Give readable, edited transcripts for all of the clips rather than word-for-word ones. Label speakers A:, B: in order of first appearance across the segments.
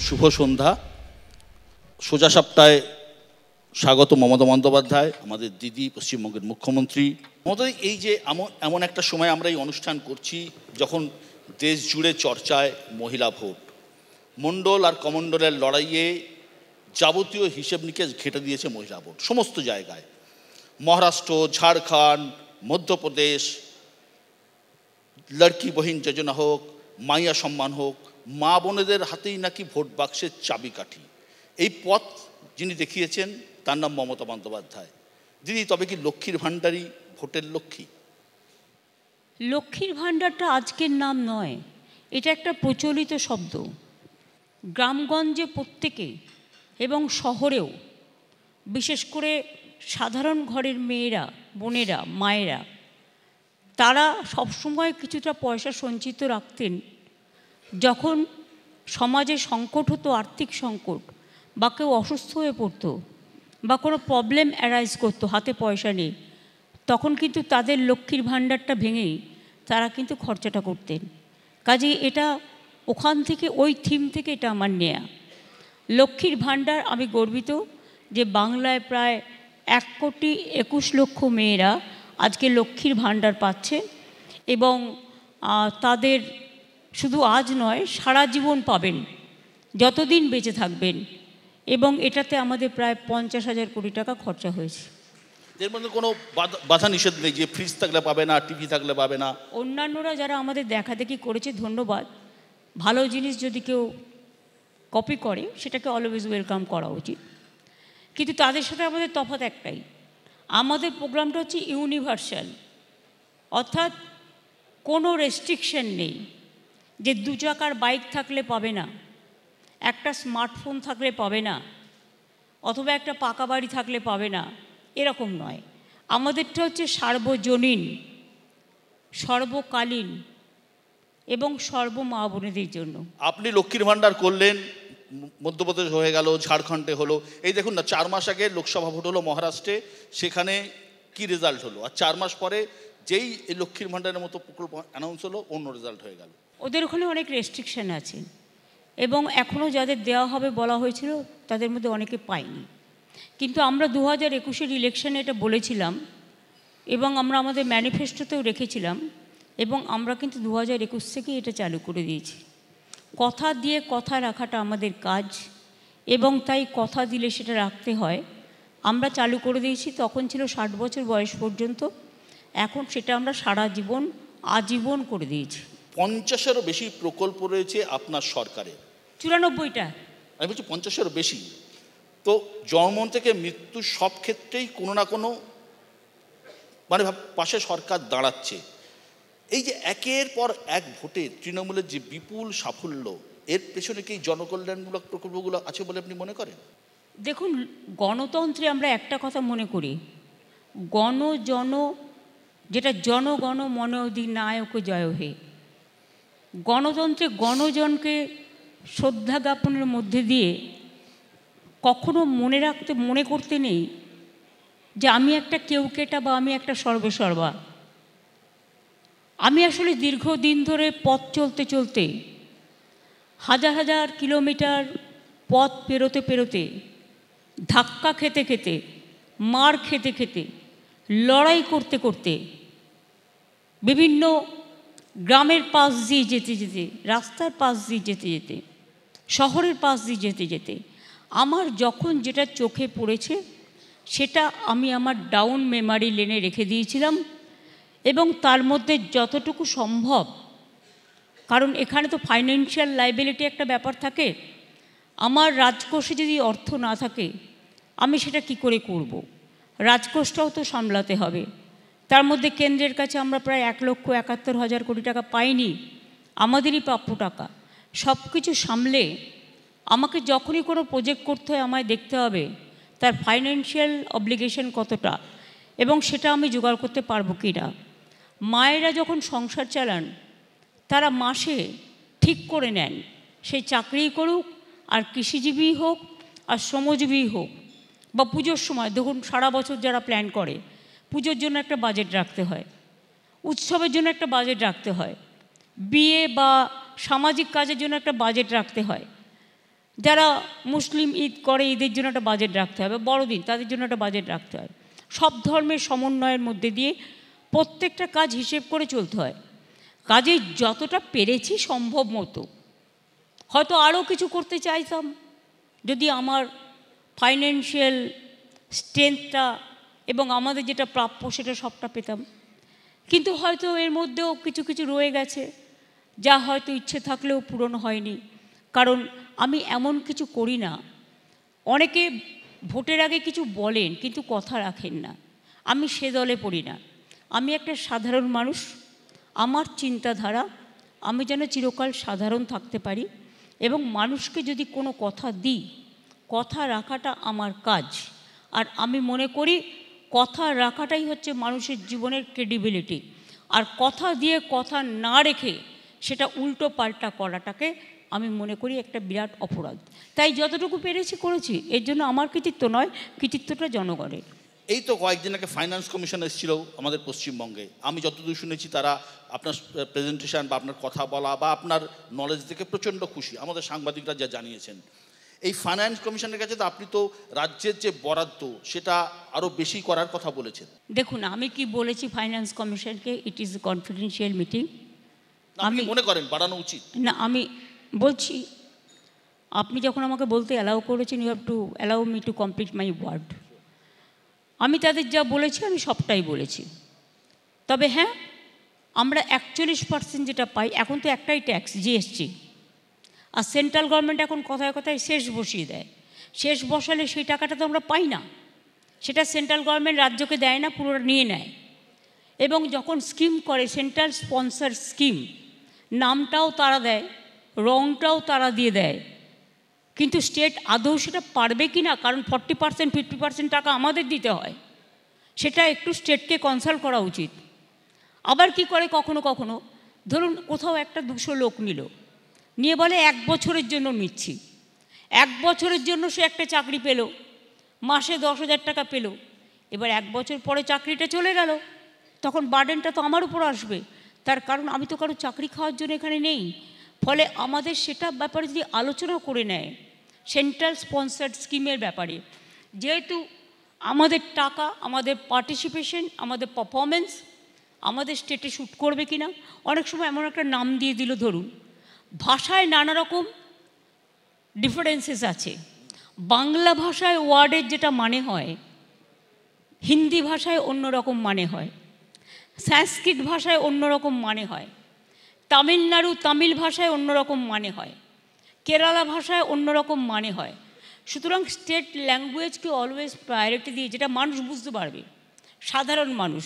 A: শুভ সন্ধ্যা। সোজা সাপটায় স্বাগত মমতা বন্দ্যোপাধ্যায়, আমাদের দিদি, পশ্চিমবঙ্গের মুখ্যমন্ত্রী মমতা। এই যে এমন একটা সময় আমরা এই অনুষ্ঠান করছি যখন দেশ জুড়ে চর্চায় মহিলা ভোট, মণ্ডল আর কমণ্ডলের লড়াইয়ে যাবতীয় হিসেব নিকেশ ঘেঁটে দিয়েছে মহিলা ভোট সমস্ত জায়গায়। মহারাষ্ট্র, ঝাড়খণ্ড, মধ্যপ্রদেশ, লড়কি বহিন যোজনা হোক, মাইয়া সম্মান হোক, মা বোনেদের হাতেই নাকি ভোট বাক্সের চাবিকাঠি। এই পথ যিনি দেখিয়েছেন তার নাম মমতা বন্দ্যোপাধ্যায়। দিদি, তবে কি লক্ষ্মীর ভাণ্ডারই ভোটের লক্ষ্মী?
B: লক্ষ্মীর ভাণ্ডারটা আজকের নাম নয়, এটা একটা প্রচলিত শব্দ। গ্রামগঞ্জে প্রত্যেকে এবং শহরেও, বিশেষ করে সাধারণ ঘরের মেয়েরা, বোনেরা, মায়েরা, তারা সবসময় কিছুটা পয়সা সঞ্চিত রাখতেন। যখন সমাজে সংকট হতো, আর্থিক সংকট, বা কেউ অসুস্থ হয়ে পড়তো, বা কোনো প্রবলেম অ্যারাইজ করতো, হাতে পয়সা নেই, তখন কিন্তু তাদের লক্ষ্মীর ভাণ্ডারটা ভেঙেই তারা কিন্তু খরচাটা করতেন। কাজেই এটা ওখান থেকে, ওই থিম থেকে এটা আমার নেয়া। লক্ষ্মীর ভাণ্ডার, আমি গর্বিত যে বাংলায় প্রায় 1,21,00,000 মেয়েরা আজকে লক্ষ্মীর ভাণ্ডার পাচ্ছে, এবং তাদের শুধু আজ নয়, সারা জীবন পাবেন, যতদিন বেঁচে থাকবেন। এবং এটাতে আমাদের প্রায় 50,000 কোটি টাকা খরচা হয়েছে।
A: এর মধ্যে কোনো বাধা নিষেধ নেই যে ফ্রিজ থাকলে পাবে না, টিভি থাকলে পাবে না?
B: অন্যান্যরা যারা আমাদের দেখাদেখি করেছে, ধন্যবাদ। ভালো জিনিস যদি কেউ কপি করে, সেটাকে অলওয়েজ ওয়েলকাম করা উচিত। কিন্তু তাদের সাথে আমাদের তফাৎ একটাই, আমাদের প্রোগ্রামটা হচ্ছে ইউনিভার্সাল, অর্থাৎ কোনো রেস্ট্রিকশন নেই যে 2 চাকার বাইক থাকলে পাবে না, একটা স্মার্টফোন থাকলে পাবে না, অথবা একটা পাকা বাড়ি থাকলে পাবে না, এরকম নয়। আমাদেরটা হচ্ছে সার্বজনীন, সর্বকালীন এবং সর্বমা বোনেদের জন্য।
A: আপনি লক্ষ্মীর ভাণ্ডার করলেন, মধ্যপ্রদেশ হয়ে গেল, ঝাড়খণ্ডে হলো। এই দেখুন না, 4 মাস আগে লোকসভা ভোট হলো মহারাষ্ট্রে, সেখানে কি রেজাল্ট হলো? আর 4 মাস পরে যেই এই লক্ষ্মীর ভাণ্ডারের মতো প্রকল্প অ্যানাউন্স হলো, অন্য রেজাল্ট হয়ে গেল।
B: ওদের ওখানে অনেক রেস্ট্রিকশান আছে, এবং এখনও যাদের দেওয়া হবে বলা হয়েছিল, তাদের মধ্যে অনেকে পায়নি। কিন্তু আমরা 2021-এর ইলেকশনে এটা বলেছিলাম, এবং আমরা আমাদের ম্যানিফেস্টোতেও রেখেছিলাম, এবং আমরা কিন্তু 2021 থেকেই এটা চালু করে দিয়েছি। কথা দিয়ে কথা রাখাটা আমাদের কাজ, এবং তাই কথা দিলে সেটা রাখতে হয়। আমরা চালু করে দিয়েছি, তখন ছিল 60 বছর বয়স পর্যন্ত, এখন সেটা আমরা সারা জীবন, আজীবন করে দিয়েছি।
A: 50-এরও বেশি প্রকল্প রয়েছে আপনার সরকারের।
B: 94টা,
A: আমি বলছি 50-এরও বেশি। তো জন্ম থেকে মৃত্যু সব ক্ষেত্রেই কোনো না কোনো মানে পাশে সরকার দাঁড়াচ্ছে। এই যে একের পর এক ভোটে তৃণমূলের যে বিপুল সাফল্য, এর পেছনে কি জনকল্যাণমূলক প্রকল্পগুলো আছে বলে আপনি মনে করেন?
B: দেখুন, গণতন্ত্রে আমরা একটা কথা মনে করি, জন, যেটা জনগণ মন অধিনায়ক জয় হে। গণতন্ত্রে গণজনকে শ্রদ্ধা জ্ঞাপনের মধ্যে দিয়ে কখনো মনে করতে নেই যে আমি একটা কেউকেটা বা আমি একটা সর্বসর্বা। আমি আসলে দীর্ঘদিন ধরে পথ চলতে চলতে, হাজার হাজার কিলোমিটার পথ পেরোতে পেরোতে, ধাক্কা খেতে খেতে, মার খেতে খেতে, লড়াই করতে করতে, বিভিন্ন গ্রামের পাশ দিয়ে যেতে যেতে, রাস্তার পাশ দিয়ে যেতে যেতে, শহরের পাশ দিয়ে যেতে যেতে, আমার যখন যেটা চোখে পড়েছে সেটা আমি আমার ডাউন মেমারি লেনে রেখে দিয়েছিলাম, এবং তার মধ্যে যতটুকু সম্ভব, কারণ এখানে তো ফাইন্যান্সিয়াল লায়াবিলিটি একটা ব্যাপার থাকে। আমার রাজকোষে যদি অর্থ না থাকে, আমি সেটা কি করে করব? রাজকোষটাও তো সামলাতে হবে। তার মধ্যে কেন্দ্রের কাছে আমরা প্রায় 1,71,000 কোটি টাকা পাইনি, আমাদেরই প্রাপ্য টাকা। সব কিছু সামলে আমাকে যখনই কোনো প্রজেক্ট করতে হয়, আমায় দেখতে হবে তার ফাইন্যান্সিয়াল অব্লিগেশন কতটা, এবং সেটা আমি জোগাড় করতে পারবো কি না। মায়েরা যখন সংসার চালান, তারা মাসে ঠিক করে নেন, সেই চাকরিই করুক, আর কৃষিজীবী হোক, আর শ্রমজীবী হোক, বা পুজোর সময় দেখুন, সারা বছর যারা প্ল্যান করে, পুজোর জন্য একটা বাজেট রাখতে হয়, উৎসবের জন্য একটা বাজেট রাখতে হয়, বিয়ে বা সামাজিক কাজের জন্য একটা বাজেট রাখতে হয়। যারা মুসলিম ঈদ করে, ঈদের জন্য একটা বাজেট রাখতে হবে, বড়দিন তাদের জন্য একটা বাজেট রাখতে হয়। সব ধর্মের সমন্বয়ের মধ্যে দিয়ে প্রত্যেকটা কাজ হিসেব করে চলতে হয়। কাজে যতটা পেরেছি সম্ভব মতো, হয়তো আরও কিছু করতে চাইতাম যদি আমার ফাইন্যান্সিয়াল স্ট্রেংথটা এবং আমাদের যেটা প্রাপ্য সেটা সবটা পেতাম, কিন্তু হয়তো এর মধ্যেও কিছু কিছু রয়ে গেছে যা হয়তো ইচ্ছে থাকলেও পূরণ হয়নি। কারণ আমি এমন কিছু করি না, অনেকে ভোটের আগে কিছু বলেন কিন্তু কথা রাখেন না, আমি সে দলে পড়ি না। আমি একটা সাধারণ মানুষ, আমার চিন্তাধারা আমি যেন চিরকাল সাধারণ থাকতে পারি এবং মানুষকে যদি কোনো কথা দিই, কথা রাখাটা আমার কাজ। আর আমি মনে করি কথা রাখাটাই হচ্ছে মানুষের জীবনের ক্রেডিবিলিটি। আর কথা দিয়ে কথা না রেখে সেটা উল্টো পাল্টা করাটাকে আমি মনে করি একটা বিরাট অপরাধ। তাই যতটুকু পেরেছি করেছি, এর জন্য আমার কৃতিত্ব নয়, কৃতিত্বটা জনগণের।
A: এই তো কয়েকদিন আগে ফাইন্যান্স কমিশন এসেছিল আমাদের পশ্চিমবঙ্গে। আমি যতদূর শুনেছি তারা আপনার প্রেজেন্টেশন বা আপনার কথা বলা বা আপনার নলেজ দেখে প্রচণ্ড খুশি, আমাদের সাংবাদিকরা যা জানিয়েছেন। এই ফাইন্যান্স কমিশনের কাছে তো আপনি তো রাজ্যের যে বরাদ্দ সেটা আরও বেশি করার কথা বলেছেন।
B: দেখুন, আমি কি বলেছি ফাইন্যান্স কমিশনকে? It is a confidential meeting.
A: আপনি মনে করেন বাড়ানো উচিত?
B: না, আমি বলছি, আপনি যখন আমাকে বলতে অ্যালাউ করেছেন, you have to allow me to complete my word. আমি তাদের যা বলেছি আমি সবটাই বলেছি। তবে হ্যাঁ, আমরা 41% যেটা পাই, এখন তো একটাই ট্যাক্স, জিএসটি। আর সেন্ট্রাল গভর্নমেন্ট এখন কথায় কথায় শেষ বসিয়ে দেয়। শেষ বসালে সেই টাকাটা তো আমরা পাই না, সেটা সেন্ট্রাল গভর্নমেন্ট রাজ্যকে দেয় না, পুরোটা নিয়ে নেয়। এবং যখন স্কিম করে, সেন্ট্রাল স্পন্সর স্কিম, নামটাও তারা দেয়, রংটাও তারা দিয়ে দেয়, কিন্তু স্টেট আদৌ সেটা পারবে কি না, কারণ 40% 50% টাকা আমাদের দিতে হয়, সেটা একটু স্টেটকে কনসাল্ট করা উচিত। আবার কি করে কখনো কখনো, ধরুন কোথাও একটা 200 লোক নিল, নিয়ে বলে 1 বছরের জন্য নিচ্ছি। 1 বছরের জন্য সে একটা চাকরি পেল, মাসে 10,000 টাকা পেল। এবার 1 বছর পরে চাকরিটা চলে গেল, তখন বার্ডেনটা তো আমার উপর আসবে। তার কারণ আমি তো কারো চাকরি খাওয়ার জন্য এখানে নেই। ফলে আমাদের সেটা ব্যাপারে যদি আলোচনা করে নেয়, সেন্ট্রাল স্পন্সার্ড স্কিমের ব্যাপারে, যেহেতু আমাদের টাকা, আমাদের পার্টিসিপেশন, আমাদের পারফরমেন্স আমাদের স্টেটে শ্যুট করবে কি না। অনেক সময় এমন একটা নাম দিয়ে দিল, ধরুন ভাষায় নানা রকম ডিফারেন্সেস আছে। বাংলা ভাষায় ওয়ার্ডের যেটা মানে হয়, হিন্দি ভাষায় অন্যরকম মানে হয়, সংস্কৃত ভাষায় অন্যরকম মানে হয়, তামিলনাড়ু তামিল ভাষায় অন্যরকম মানে হয়, কেরালা ভাষায় অন্যরকম মানে হয়। সুতরাং স্টেট ল্যাঙ্গুয়েজকে অলওয়েজ প্রায়োরিটি দিয়ে, যেটা মানুষ বুঝতে পারবে, সাধারণ মানুষ।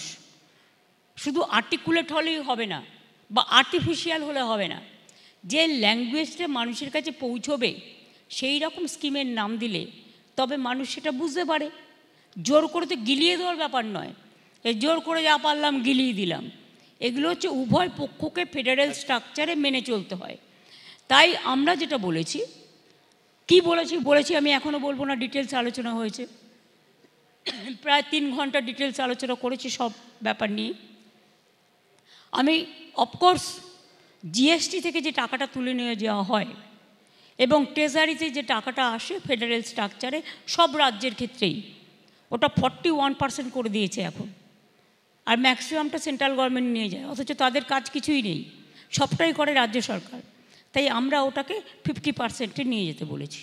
B: শুধু আর্টিকুলেট হলেই হবে না বা আর্টিফিশিয়াল হলে হবে না, যে ল্যাঙ্গুয়েজটা মানুষের কাছে পৌঁছবে সেই রকম স্কিমের নাম দিলে তবে মানুষ সেটা বুঝতে পারে। জোর করে তো গিলিয়ে দেওয়ার ব্যাপার নয়, এই জোর করে যা পারলাম গিলিয়ে দিলাম। এগুলো হচ্ছে উভয় পক্ষকে ফেডারেল স্ট্রাকচারে মেনে চলতে হয়। তাই আমরা যেটা বলেছি, কি বলেছি আমি এখনও বলবো না, ডিটেলস আলোচনা হয়েছে, প্রায় 3 ঘন্টা ডিটেলস আলোচনা করেছি সব ব্যাপার নিয়ে। আমি অফকোর্স জিএসটি থেকে যে টাকাটা তুলে নিয়ে যাওয়া হয় এবং ট্রেজারিতে যে টাকাটা আসে ফেডারেল স্ট্রাকচারে সব রাজ্যের ক্ষেত্রেই, ওটা 41% করে দিয়েছে এখন। আর ম্যাক্সিমামটা সেন্ট্রাল গভর্নমেন্ট নিয়ে যায়, অথচ তাদের কাজ কিছুই নেই, সবটাই করে রাজ্য সরকার। তাই আমরা ওটাকে 50%-এ নিয়ে যেতে বলেছি।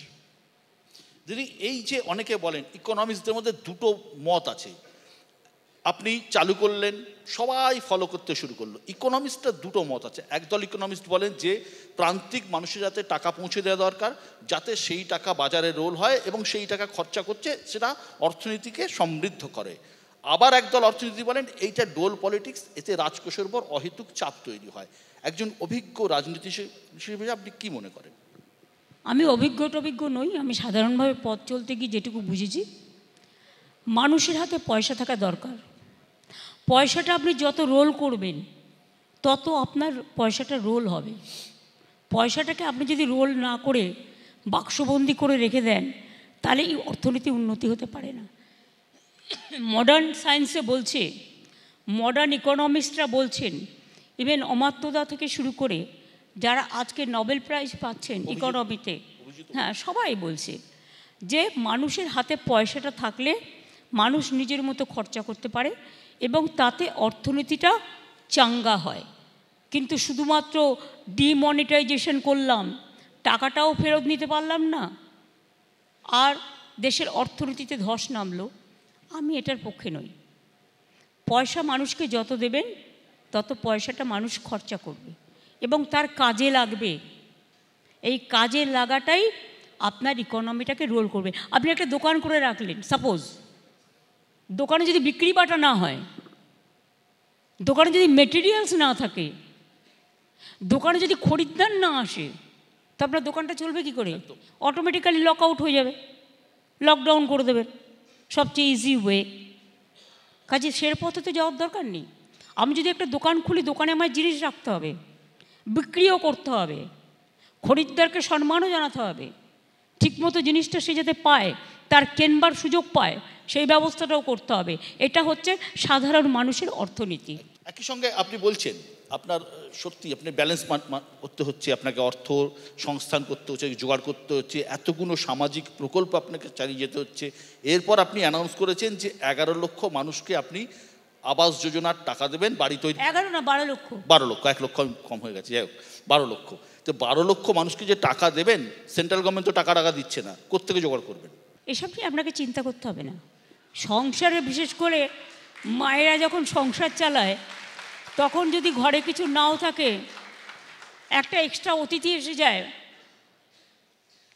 A: দিদি, এই যে অনেকে বলেন, ইকোনমিক্সদের মধ্যে দুটো মত আছে, আপনি চালু করলেন সবাই ফলো করতে শুরু করলো। ইকোনমিক্সটা দুটো মত আছে। একদল ইকোনমিস্ট বলেন যে প্রান্তিক মানুষের যাতে টাকা পৌঁছে দেওয়া দরকার, যাতে সেই টাকা বাজারে রোল হয় এবং সেই টাকা খরচা করছে সেটা অর্থনীতিকে সমৃদ্ধ করে। আবার একদল অর্থনীতি বলেন এইটা ডোল পলিটিক্স, এতে রাজকোষের উপর অহেতুক চাপ তৈরি হয়। একজন অভিজ্ঞ রাজনীতি হিসেবে আপনি কি মনে করেন?
B: আমি অভিজ্ঞ নই, আমি সাধারণভাবে পথ চলতে গিয়ে যেটুকু বুঝেছি, মানুষের হাতে পয়সা থাকা দরকার। পয়সাটা আপনি যত রোল করবেন তত আপনার পয়সাটা রোল হবে। পয়সাটাকে আপনি যদি রোল না করে বাক্সবন্দি করে রেখে দেন, তাহলে এই অর্থনীতি উন্নতি হতে পারে না। মডার্ন সায়েন্সে বলছে, মডার্ন ইকোনমিস্টরা বলছেন, ইভেন অমাত্যদা থেকে শুরু করে যারা আজকে নোবেল প্রাইজ পাচ্ছেন ইকোনমিতে, হ্যাঁ, সবাই বলছে যে মানুষের হাতে পয়সাটা থাকলে মানুষ নিজের মতো খরচা করতে পারে এবং তাতে অর্থনীতিটা চাঙ্গা হয়। কিন্তু শুধুমাত্র ডিমনিটাইজেশন করলাম, টাকাটাও ফেরত নিতে পারলাম না, আর দেশের অর্থনীতিতে ধস নামলো, আমি এটার পক্ষে নই। পয়সা মানুষকে যত দেবেন তত পয়সাটা মানুষ খরচা করবে এবং তার কাজে লাগবে। এই কাজে লাগাটাই আপনার ইকোনমিটাকে রোল করবে। আপনি একটা দোকান করে রাখলেন, সাপোজ দোকানে যদি বিক্রি বাটা না হয়, দোকানে যদি মেটেরিয়ালস না থাকে, দোকানে যদি খরিদ্দার না আসে, তো আপনার দোকানটা চলবে কী করে? অটোমেটিক্যালি লক আউট হয়ে যাবে, লকডাউন করে দেবেন, সবচেয়ে ইজি ওয়ে। কাজে সের পথে তো যাওয়ার দরকার নেই। আমি যদি একটা দোকান খুলি, দোকানে আমার জিনিস রাখতে হবে, বিক্রিও করতে হবে, খরিদ্দারকে সম্মানও জানাতে হবে, ঠিকমতো জিনিসটা সে যাতে পায়, তার কেনবার সুযোগ পায়, সেই ব্যবস্থাটাও করতে হবে। এটা হচ্ছে সাধারণ মানুষের অর্থনীতি।
A: একই সঙ্গে আপনি বলছেন আপনার সত্যি আপনি ব্যালেন্স করতে হচ্ছে, আপনাকে অর্থ সংস্থান করতে হচ্ছে, জোগাড় করতে হচ্ছে, এতগুলো সামাজিক প্রকল্প আপনাকে চালিয়ে যেতে হচ্ছে। এরপর আপনি অ্যানাউন্স করেছেন যে 11 লক্ষ মানুষকে আপনি আবাস যোজনার টাকা দেবেন, বাড়ি তৈরি।
B: 11 না 12 লক্ষ।
A: 12 লক্ষ, 1 লক্ষ কম হয়ে গেছে, যাই হোক 12 লক্ষ। তো 12 লক্ষ মানুষকে যে টাকা দেবেন, সেন্ট্রাল গভর্নমেন্ট তো টাকা দিচ্ছে না, কোত্থেকে জোগাড় করবেন?
B: এসব নিয়ে আপনাকে চিন্তা করতে হবে না। সংসারে বিশেষ করে মায়েরা যখন সংসার চালায়, তখন যদি ঘরে কিছু নাও থাকে, একটা এক্সট্রা অতিথি এসে যায়,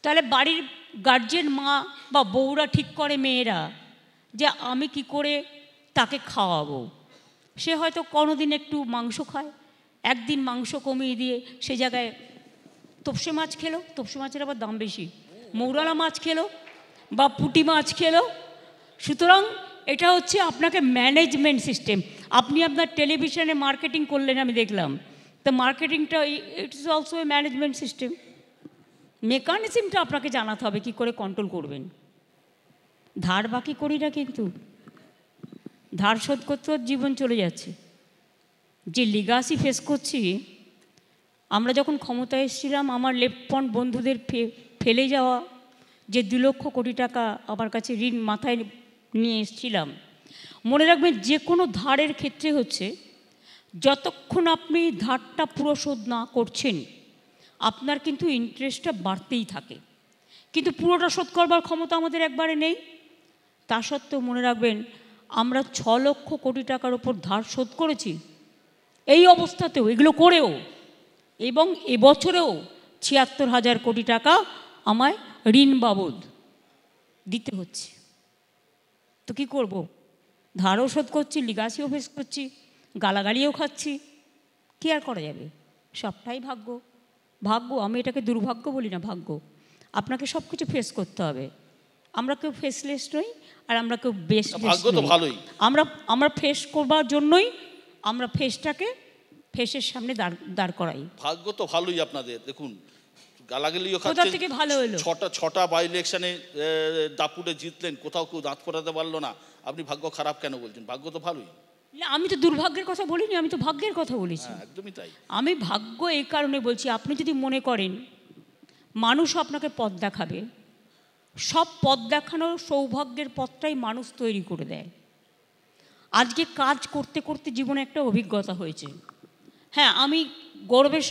B: তাহলে বাড়ির গার্জেন মা বা বউরা ঠিক করে, মেয়েরা, যে আমি কি করে তাকে খাওয়াবো। সে হয়তো কোনোদিন একটু মাংস খায়, একদিন মাংস কমিয়ে দিয়ে সে জায়গায় তোপসে মাছ খেলো, তোপসে মাছের আবার দাম বেশি, মৌরালা মাছ খেলো বা পুঁটি মাছ খেলো। সুতরাং এটা হচ্ছে আপনাকে ম্যানেজমেন্ট সিস্টেম। আপনি আপনার টেলিভিশনে মার্কেটিং করলেন, আমি দেখলাম, তো মার্কেটিংটা it is also a management system. মেকানিজমটা আপনাকে জানাতে হবে কী করে কন্ট্রোল করবেন। ধার বাকি করি না, কিন্তু ধার শোধ করতে জীবন চলে যাচ্ছে। যে লিগাসি ফেস করছি, আমরা যখন ক্ষমতায় এসেছিলাম, আমার লেফট ফ্রন্ট বন্ধুদের ফেলে যাওয়া যে 2 লক্ষ কোটি টাকা আমার কাছে ঋণ মাথায় নিয়ে এসেছিলাম, মনে রাখবেন যে কোনো ধারের ক্ষেত্রে হচ্ছে, যতক্ষণ আপনি ধারটা পুরো শোধ না করছেন, আপনার কিন্তু ইন্টারেস্টটা বাড়তেই থাকে, কিন্তু পুরোটা শোধ করবার ক্ষমতা আমাদের একবারে নেই। তা সত্ত্বেও মনে রাখবেন, আমরা 6 লক্ষ কোটি টাকার ওপর ধার শোধ করেছি এই অবস্থাতেও, এগুলো করেও, এবং এবছরেও 76,000 কোটি টাকা আমায় ঋণ বাবদ দিতে হচ্ছে। তো কী করব? ধারও শোধ করছি, লিগাসিও ফেস করছি, গালাগালিও খাচ্ছি, কী আর করা যাবে? সবটাই ভাগ্য। ভাগ্য, আমি এটাকে দুর্ভাগ্য বলি না, ভাগ্য। আপনাকে সব কিছু ফেস করতে হবে। আমরা কেউ ফেসলেস নই, আর আমরা কেউ বেসলেস নই। আমরা ফেস করবার জন্যই আমরা ফেসের সামনে দাঁড় করাই।
A: ভাগ্য তো ভালোই আপনাদের। দেখুন, গালাগালিও
B: কোথা থেকে ভালো হলো?
A: ছটা বাই ইলেকশনে দাপুটে জিতলেন, কোথাও কেউ দাঁত ফোটাতে পারলো না। আপনি ভাগ্য খারাপ কেন বলছেন? ভাগ্য তো ভালোই।
B: আমি তো দুর্ভাগ্যের কথা বলিনি, আমি তো ভাগ্যের কথা বলেছি।
A: একদমই তাই।
B: আমি ভাগ্য এই কারণে বলছি, আপনি যদি মনে করেন মানুষ আপনাকে পথ দেখাবে, সব পথ দেখানোর সৌভাগ্যের পথটাই মানুষ তৈরি করে দেয়। আজকে কাজ করতে করতে জীবনে একটা অভিজ্ঞতা হয়েছে। হ্যাঁ, আমি গর্বের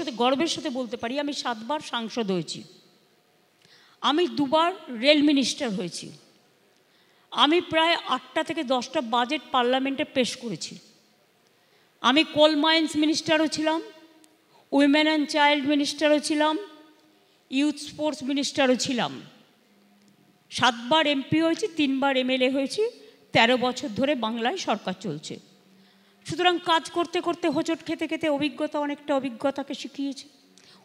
B: সাথে বলতে পারি, আমি 7 বার সাংসদ হয়েছি, আমি 2 বার রেল মিনিস্টার হয়েছি, আমি প্রায় 8টা থেকে 10টা বাজেট পার্লামেন্টে পেশ করেছি, আমি কোল মাইন্স মিনিস্টারও ছিলাম, উইমেন অ্যান্ড চাইল্ড মিনিস্টারও ছিলাম, ইউথ স্পোর্টস মিনিস্টারও ছিলাম। 7 বার এমপি হয়েছি, 3 বার এমএলএ হয়েছি, 13 বছর ধরে বাংলায় সরকার চলছে। সুতরাং কাজ করতে করতে, হোঁচট খেতে খেতে অনেকটা অভিজ্ঞতাকে শিখিয়েছে।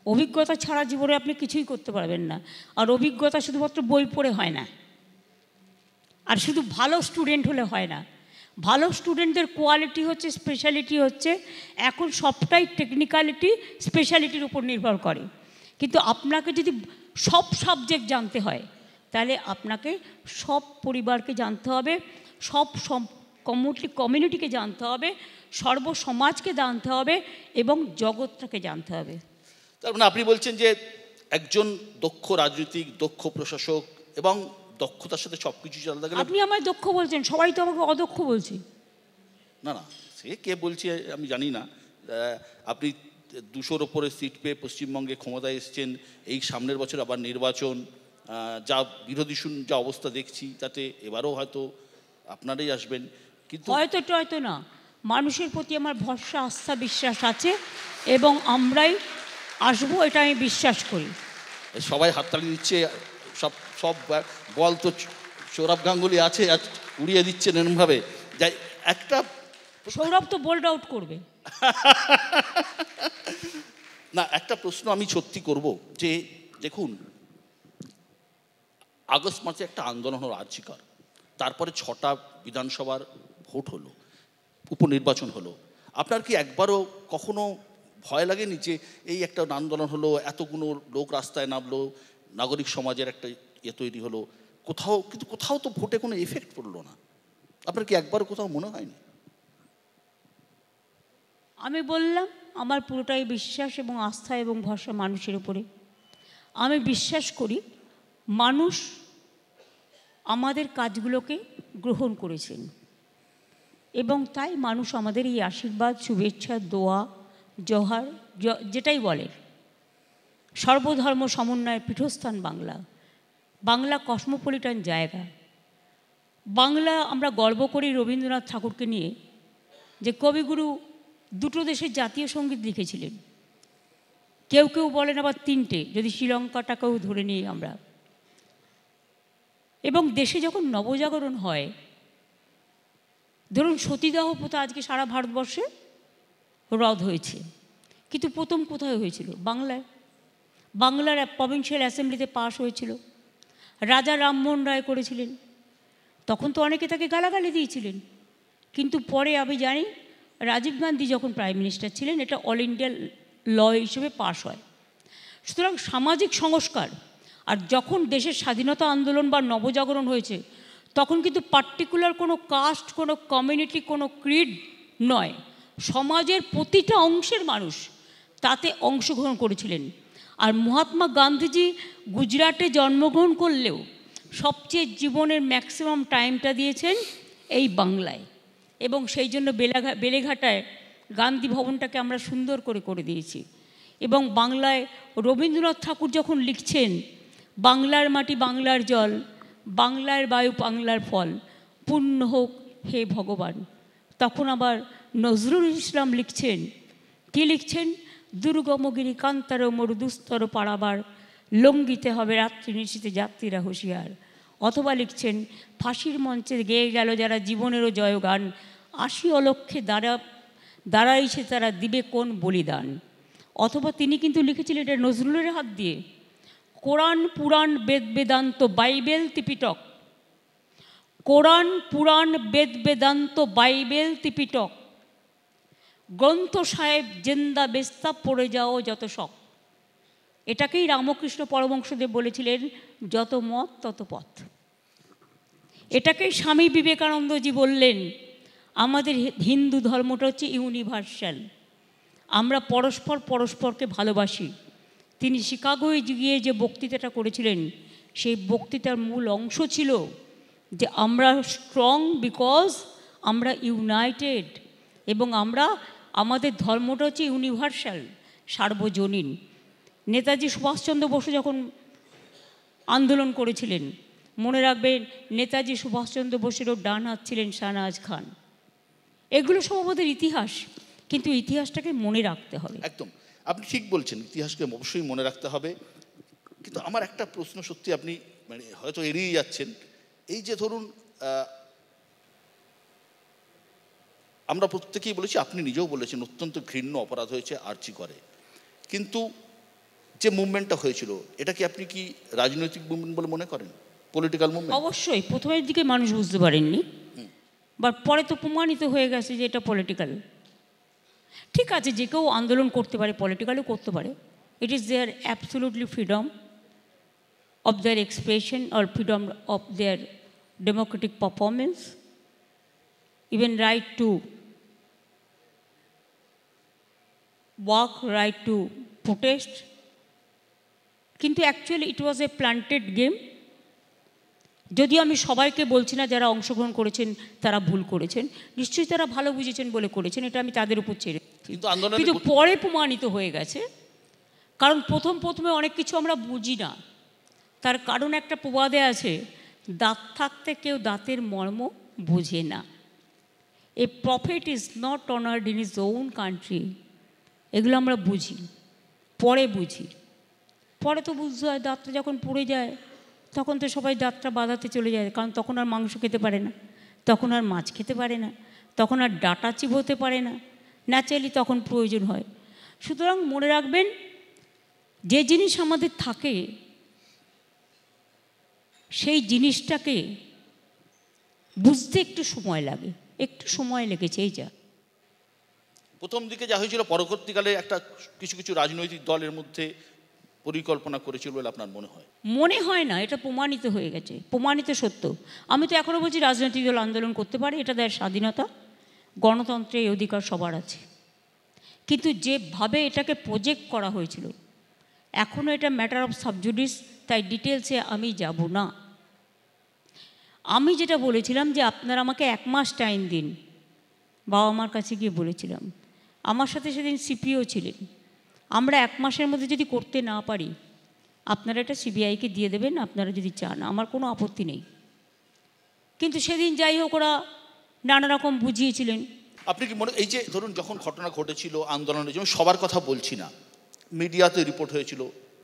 B: অভিজ্ঞতা ছাড়া জীবনে আপনি কিছুই করতে পারবেন না। আর অভিজ্ঞতা শুধুমাত্র বই পড়ে হয় না, আর শুধু ভালো স্টুডেন্ট হলে হয় না। ভালো স্টুডেন্টদের কোয়ালিটি হচ্ছে, স্পেশালিটি হচ্ছে, এখন সবটাই টেকনিক্যালিটি, স্পেশালিটির উপর নির্ভর করে। কিন্তু আপনাকে যদি সব সাবজেক্ট জানতে হয়, তাহলে আপনাকে সব পরিবারকে জানতে হবে, সব কমিউনিটিকে জানতে হবে, সর্বসমাজকে জানতে হবে, এবং জগৎটাকে জানতে হবে।
A: তার মানে আপনি বলছেন যে একজন দক্ষ রাজনীতিক, দক্ষ প্রশাসক এবং দক্ষতার সাথে সব কিছু চালাতে গেলে।
B: আপনি আমায় দক্ষ বলছেন, সবাই তো আমাকে অদক্ষ বলছে।
A: না না, সে কে বলছে আমি জানি না। আপনি 200-র ওপরে সিট পেয়ে পশ্চিমবঙ্গে ক্ষমতায় এসছেন, এই সামনের বছর আবার নির্বাচন, যা বিরোধী যা অবস্থা দেখছি তাতে এবারও হয়তো আপনারাই আসবেন, কিন্তু
B: হয়তো না, মানুষের প্রতি আমার ভরসা, আস্থা, বিশ্বাস আছে এবং আমরাই আসবো, এটা আমি বিশ্বাস করি।
A: সবাই হাততালি দিচ্ছে, সব সব বল তো সৌরভ গাঙ্গুলি আছে, উড়িয়ে দিচ্ছেন এরমভাবে। যাই একটা,
B: সৌরভ তো বোল্ড আউট করবে।
A: না, একটা প্রশ্ন আমি সত্যি করব যে দেখুন, আগস্ট মাসে একটা আন্দোলন হলো আর্জিকর, তারপরে 6টা বিধানসভার ভোট হলো, উপনির্বাচন হলো। আপনার কি একবারও কখনো ভয় লাগেনি যে এই একটা আন্দোলন হলো, এতগুলো লোক রাস্তায় নামলো, নাগরিক সমাজের একটা তৈরি হলো, কোথাও তো ভোটে কোনো এফেক্ট পড়লো না? আপনার কি একবারও কোথাও মনে হয়নি?
B: আমি বললাম আমার পুরোটাই বিশ্বাস এবং আস্থা এবং ভরসা মানুষের উপরে। আমি বিশ্বাস করি মানুষ আমাদের কাজগুলোকে গ্রহণ করেছেন এবং তাই মানুষ আমাদের এই আশীর্বাদ, শুভেচ্ছা, দোয়া, জোহার, যেটাই বলে, সর্বধর্ম সমন্বয়ের পীঠস্থান বাংলা। বাংলা কসমোপলিটান জায়গা। বাংলা, আমরা গর্ব করি রবীন্দ্রনাথ ঠাকুরকে নিয়ে যে কবিগুরু 2টো দেশের জাতীয় সঙ্গীত লিখেছিলেন। কেউ বলেন আবার 3টে, যদি শ্রীলঙ্কাটাকেও ধরে নিই আমরা। এবং দেশে যখন নবজাগরণ হয়, ধরুন সতীদাহ প্রথা আজকে সারা ভারতবর্ষে রদ হয়েছে, কিন্তু প্রথম কোথায় হয়েছিল? বাংলায়। বাংলার প্রভিন্সিয়াল অ্যাসেম্বলিতে পাশ হয়েছিল, রাজা রামমোহন রায় করেছিলেন। তখন তো অনেকে তাকে গালাগালি দিয়েছিলেন, কিন্তু পরে আমি জানি রাজীব গান্ধী যখন প্রাইম মিনিস্টার ছিলেন, এটা অল ইন্ডিয়া ল হিসেবে পাশ হয়। সুতরাং সামাজিক সংস্কার, আর যখন দেশের স্বাধীনতা আন্দোলন বা নবজাগরণ হয়েছে, তখন কিন্তু পার্টিকুলার কোনো কাস্ট, কোনো কমিউনিটি, কোনো ক্রিড নয়, সমাজের প্রতিটা অংশের মানুষ তাতে অংশগ্রহণ করেছিলেন। আর মহাত্মা গান্ধীজি গুজরাটে জন্মগ্রহণ করলেও সবচেয়ে জীবনের ম্যাক্সিমাম টাইমটা দিয়েছেন এই বাংলায়, এবং সেই জন্য বেলেঘাটায় গান্ধী ভবনটাকে আমরা সুন্দর করে দিয়েছি। এবং বাংলায় রবীন্দ্রনাথ ঠাকুর যখন লিখছেন বাংলার মাটি বাংলার জল, বাংলার বায়ু বাংলার ফল, পূর্ণ হোক হে ভগবান, তখন আবার নজরুল ইসলাম লিখছেন, কি লিখছেন? দুর্গমগিরি কান্তার মরুদুস্তর পাড়াবার, লঙ্ঘিতে হবে রাত্রি নিশীতে যাত্রীরা হুঁশিয়ার। অথবা লিখছেন, ফাঁসির মঞ্চে গেয়ে গেল যারা জীবনেরও জয়গান, 80 অলক্ষে দাঁড়াইছে তারা দিবে কোন বলিদান। অথবা তিনি কিন্তু লিখেছিলেন, এটা নজরুলের হাত দিয়ে, কোরআন পুরাণ বেদ বেদান্ত বাইবেল ত্রিপিটক, কোরআন পুরাণ বেদ বেদান্ত বাইবেল ত্রিপিটক, গ্রন্থ সাহেব জেন্দা বেস্তা পড়ে যাও যত শখ। এটাকেই রামকৃষ্ণ পরমহংসদেব বলেছিলেন, যত মত তত পথ। এটাকেই স্বামী বিবেকানন্দজি বললেন, আমাদের হিন্দু ধর্মটা হচ্ছে ইউনিভার্সাল, আমরা পরস্পরকে ভালোবাসি। তিনি শিকাগোয় গিয়ে যে বক্তৃতাটা করেছিলেন, সেই বক্তৃতার মূল অংশ ছিল যে আমরা স্ট্রং বিকজ আমরা ইউনাইটেড, এবং আমাদের ধর্মটা হচ্ছে ইউনিভার্সাল, সার্বজনীন। নেতাজি সুভাষচন্দ্র বসু যখন আন্দোলন করেছিলেন, মনে রাখবেন নেতাজি সুভাষচন্দ্র বসুরও ডান হাত ছিলেন শাহনাজ খান। এগুলো সব আমাদের ইতিহাস, কিন্তু ইতিহাসটাকে মনে রাখতে হবে।
A: একদম, আপনি ঠিক বলছেন, ইতিহাসকে অবশ্যই মনে রাখতে হবে। কিন্তু আমার একটা প্রশ্ন, সত্যি আপনি মানে হয়তো এড়িয়ে যাচ্ছেন, এই যে ধরুন আমরা প্রত্যেকেই বলেছি, আপনি নিজেও বলেছেন অত্যন্ত ঘৃণ্য অপরাধ হয়েছে আরজি করে, কিন্তু যে মুভমেন্টটা হয়েছিল, এটা কি আপনি কি রাজনৈতিক মুভমেন্ট বলে মনে করেন? Political movement?
B: অবশ্যই প্রথমের দিকে মানুষ বুঝতে পারেননি, বাট পরে তো প্রমাণিত হয়ে গেছে যে এটা পলিটিক্যাল। ঠিক আছে, যে কেউ আন্দোলন করতে পারে, পলিটিক্যালও করতে পারে, it is their absolutely freedom of their expression or freedom of their democratic performance, even right to work, right to protest, কিন্তু actually it was a planted game. যদিও আমি সবাইকে বলছি না যারা অংশগ্রহণ করেছেন তারা ভুল করেছেন, নিশ্চয়ই তারা ভালো বুঝেছেন বলে করেছেন, এটা আমি তাদের উপর ছেড়ে। কিন্তু পরে প্রমাণিত হয়ে গেছে, কারণ প্রথমে অনেক কিছু আমরা বুঝি না। তার কারণ একটা প্রবাদে আছে, দাঁত থাকতে কেউ দাঁতের মর্ম বোঝে না। A profit is not honoured in is own country. এগুলো আমরা বুঝি, পরে বুঝি। পরে তো বুঝতে হয়, দাঁতটা যখন পড়ে যায় তখন তো সবাই দাঁতটা বাঁধাতে চলে যায়, কারণ তখন আর মাংস খেতে পারে না, তখন আর মাছ খেতে পারে না, তখন আর ডাটা চিবোতে পারে না, ন্যাচারালি তখন প্রয়োজন হয়। সুতরাং মনে রাখবেন, যে জিনিস আমাদের থাকে সেই জিনিসটাকে বুঝতে একটু সময় লাগে, একটু সময় লেগেছে। এই যা
A: প্রথম দিকে যা হয়েছিল, পরবর্তীকালে একটা কিছু রাজনৈতিক দলের মধ্যে পরিকল্পনা করেছিল বলে আপনার মনে হয়?
B: মনে হয় না, এটা প্রমাণিত হয়ে গেছে, প্রমাণিত সত্য। আমি তো এখনও বলছি রাজনৈতিক দল আন্দোলন করতে পারে, এটা দেয় স্বাধীনতা, গণতন্ত্রে এই অধিকার সবার আছে। কিন্তু যেভাবে এটাকে প্রজেক্ট করা হয়েছিল, এখনও এটা ম্যাটার অফ সাবজুডিস, তাই ডিটেলসে আমি যাব না। আমি যেটা বলেছিলাম যে আপনারা আমাকে 1 মাস টাইম দিন, বাবা মার কাছে গিয়ে বলেছিলাম। আমার সাথে সেদিন সিপিও ছিলেন। আমরা 1 মাসের মধ্যে যদি করতে না পারি, আপনারা এটা সিবিআইকে দিয়ে দেবেন, আপনারা যদি চান, আমার কোনো আপত্তি নেই। কিন্তু সেদিন যাই হোক, ওরা নানা রকম বুঝিয়েছিলেন।
A: আপনি কি মনে, এই যে ধরুন যখন ঘটনা ঘটেছিল আন্দোলনের, যেমন সবার কথা বলছি না, মিডিয়াতে রিপোর্ট হয়েছিল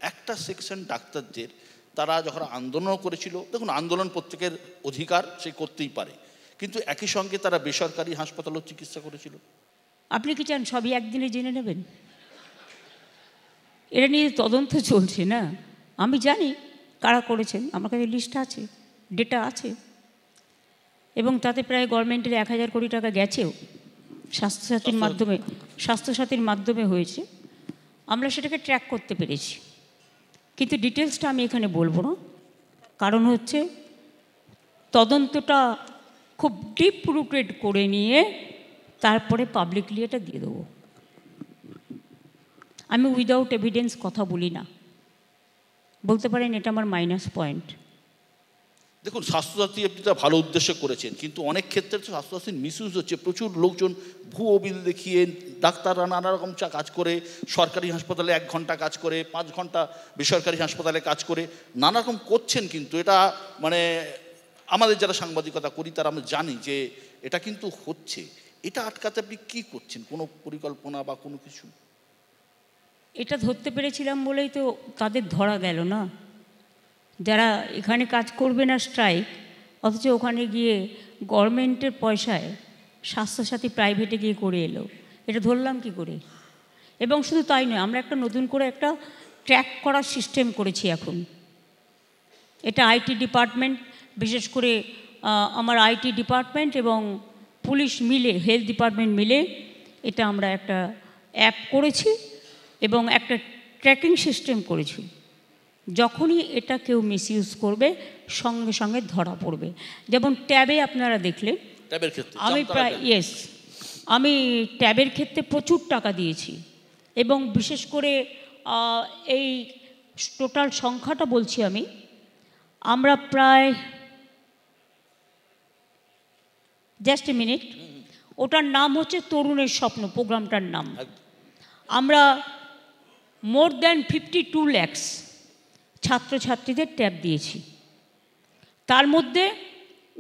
A: একটা সেকশন ডাক্তারদের, তারা যখন আন্দোলন করেছিল, দেখুন আন্দোলন প্রত্যেকের অধিকার, সে করতেই পারে, কিন্তু একই সঙ্গে তারা বেসরকারি হাসপাতালেও চিকিৎসা করেছিল।
B: আপনি কি চান সবই একদিনে জেনে নেবেন? এটা নিয়ে তদন্ত চলছে না, আমি জানি কারা করেছেন, আমার কাছে লিস্ট আছে, ডেটা আছে, এবং তাতে প্রায় গভর্নমেন্টের 1000 কোটি টাকা গেছেও, স্বাস্থ্যসাথীর মাধ্যমে হয়েছে। আমরা সেটাকে ট্র্যাক করতে পেরেছি, কিন্তু ডিটেলসটা আমি এখানে বলবো না, কারণ হচ্ছে তদন্তটা খুব ডিপ রুটেড করে নিয়ে তারপরে পাবলিকলি এটা দিয়ে দেবো। আমি উইদাউট এভিডেন্স কথা বলি না, বলতে পারেন এটা আমার মাইনাস পয়েন্ট।
A: দেখুন, স্বাস্থ্যসাথী আপনি তা ভালো উদ্দেশ্য করেছেন, কিন্তু অনেক ক্ষেত্রে তো স্বাস্থ্যসাথীর মিসইউজ হচ্ছে। প্রচুর লোকজন ভুয়ো বিল দেখিয়ে, ডাক্তাররা নানা রকম কাজ করে, সরকারি হাসপাতালে 1 ঘন্টা কাজ করে, 5 ঘন্টা বেসরকারি হাসপাতালে কাজ করে, নানা রকম করছেন। কিন্তু এটা মানে আমাদের যারা সাংবাদিকতা করি তারা আমরা জানি যে এটা কিন্তু হচ্ছে। এটা আটকাতে আপনি কী করছেন? কোনো পরিকল্পনা বা কোনো কিছু?
B: এটা ধরতে পেরেছিলাম বলেই তো তাদের ধরা গেল না। যারা এখানে কাজ করবে না স্ট্রাইক, অথচ ওখানে গিয়ে গভর্নমেন্টের পয়সায় স্বাস্থ্যসাথী প্রাইভেটে গিয়ে করে এলো, এটা ধরলাম কি করে? এবং শুধু তাই নয়, আমরা একটা নতুন করে একটা ট্র্যাক করার সিস্টেম করেছি এখন। এটা আইটি ডিপার্টমেন্ট, বিশেষ করে আমার আইটি ডিপার্টমেন্ট এবং পুলিশ মিলে, হেলথ ডিপার্টমেন্ট মিলে এটা আমরা একটা অ্যাপ করেছি এবং একটা ট্র্যাকিং সিস্টেম করেছি। যখনই এটা কেউ মিসইউজ করবে সঙ্গে সঙ্গে ধরা পড়বে। যেমন ট্যাবে আপনারা দেখলেন,
A: ট্যাবের ক্ষেত্রে
B: আমি প্রায় আমি ট্যাবের ক্ষেত্রে প্রচুর টাকা দিয়েছি, এবং বিশেষ করে এই টোটাল সংখ্যাটা বলছি আমরা প্রায়, জাস্ট এ মিনিট, ওটার নাম হচ্ছে তরুণের স্বপ্ন, প্রোগ্রামটার নাম। আমরা মোর দ্যান 52 লাখ ছাত্রছাত্রীদের ট্যাব দিয়েছি। তার মধ্যে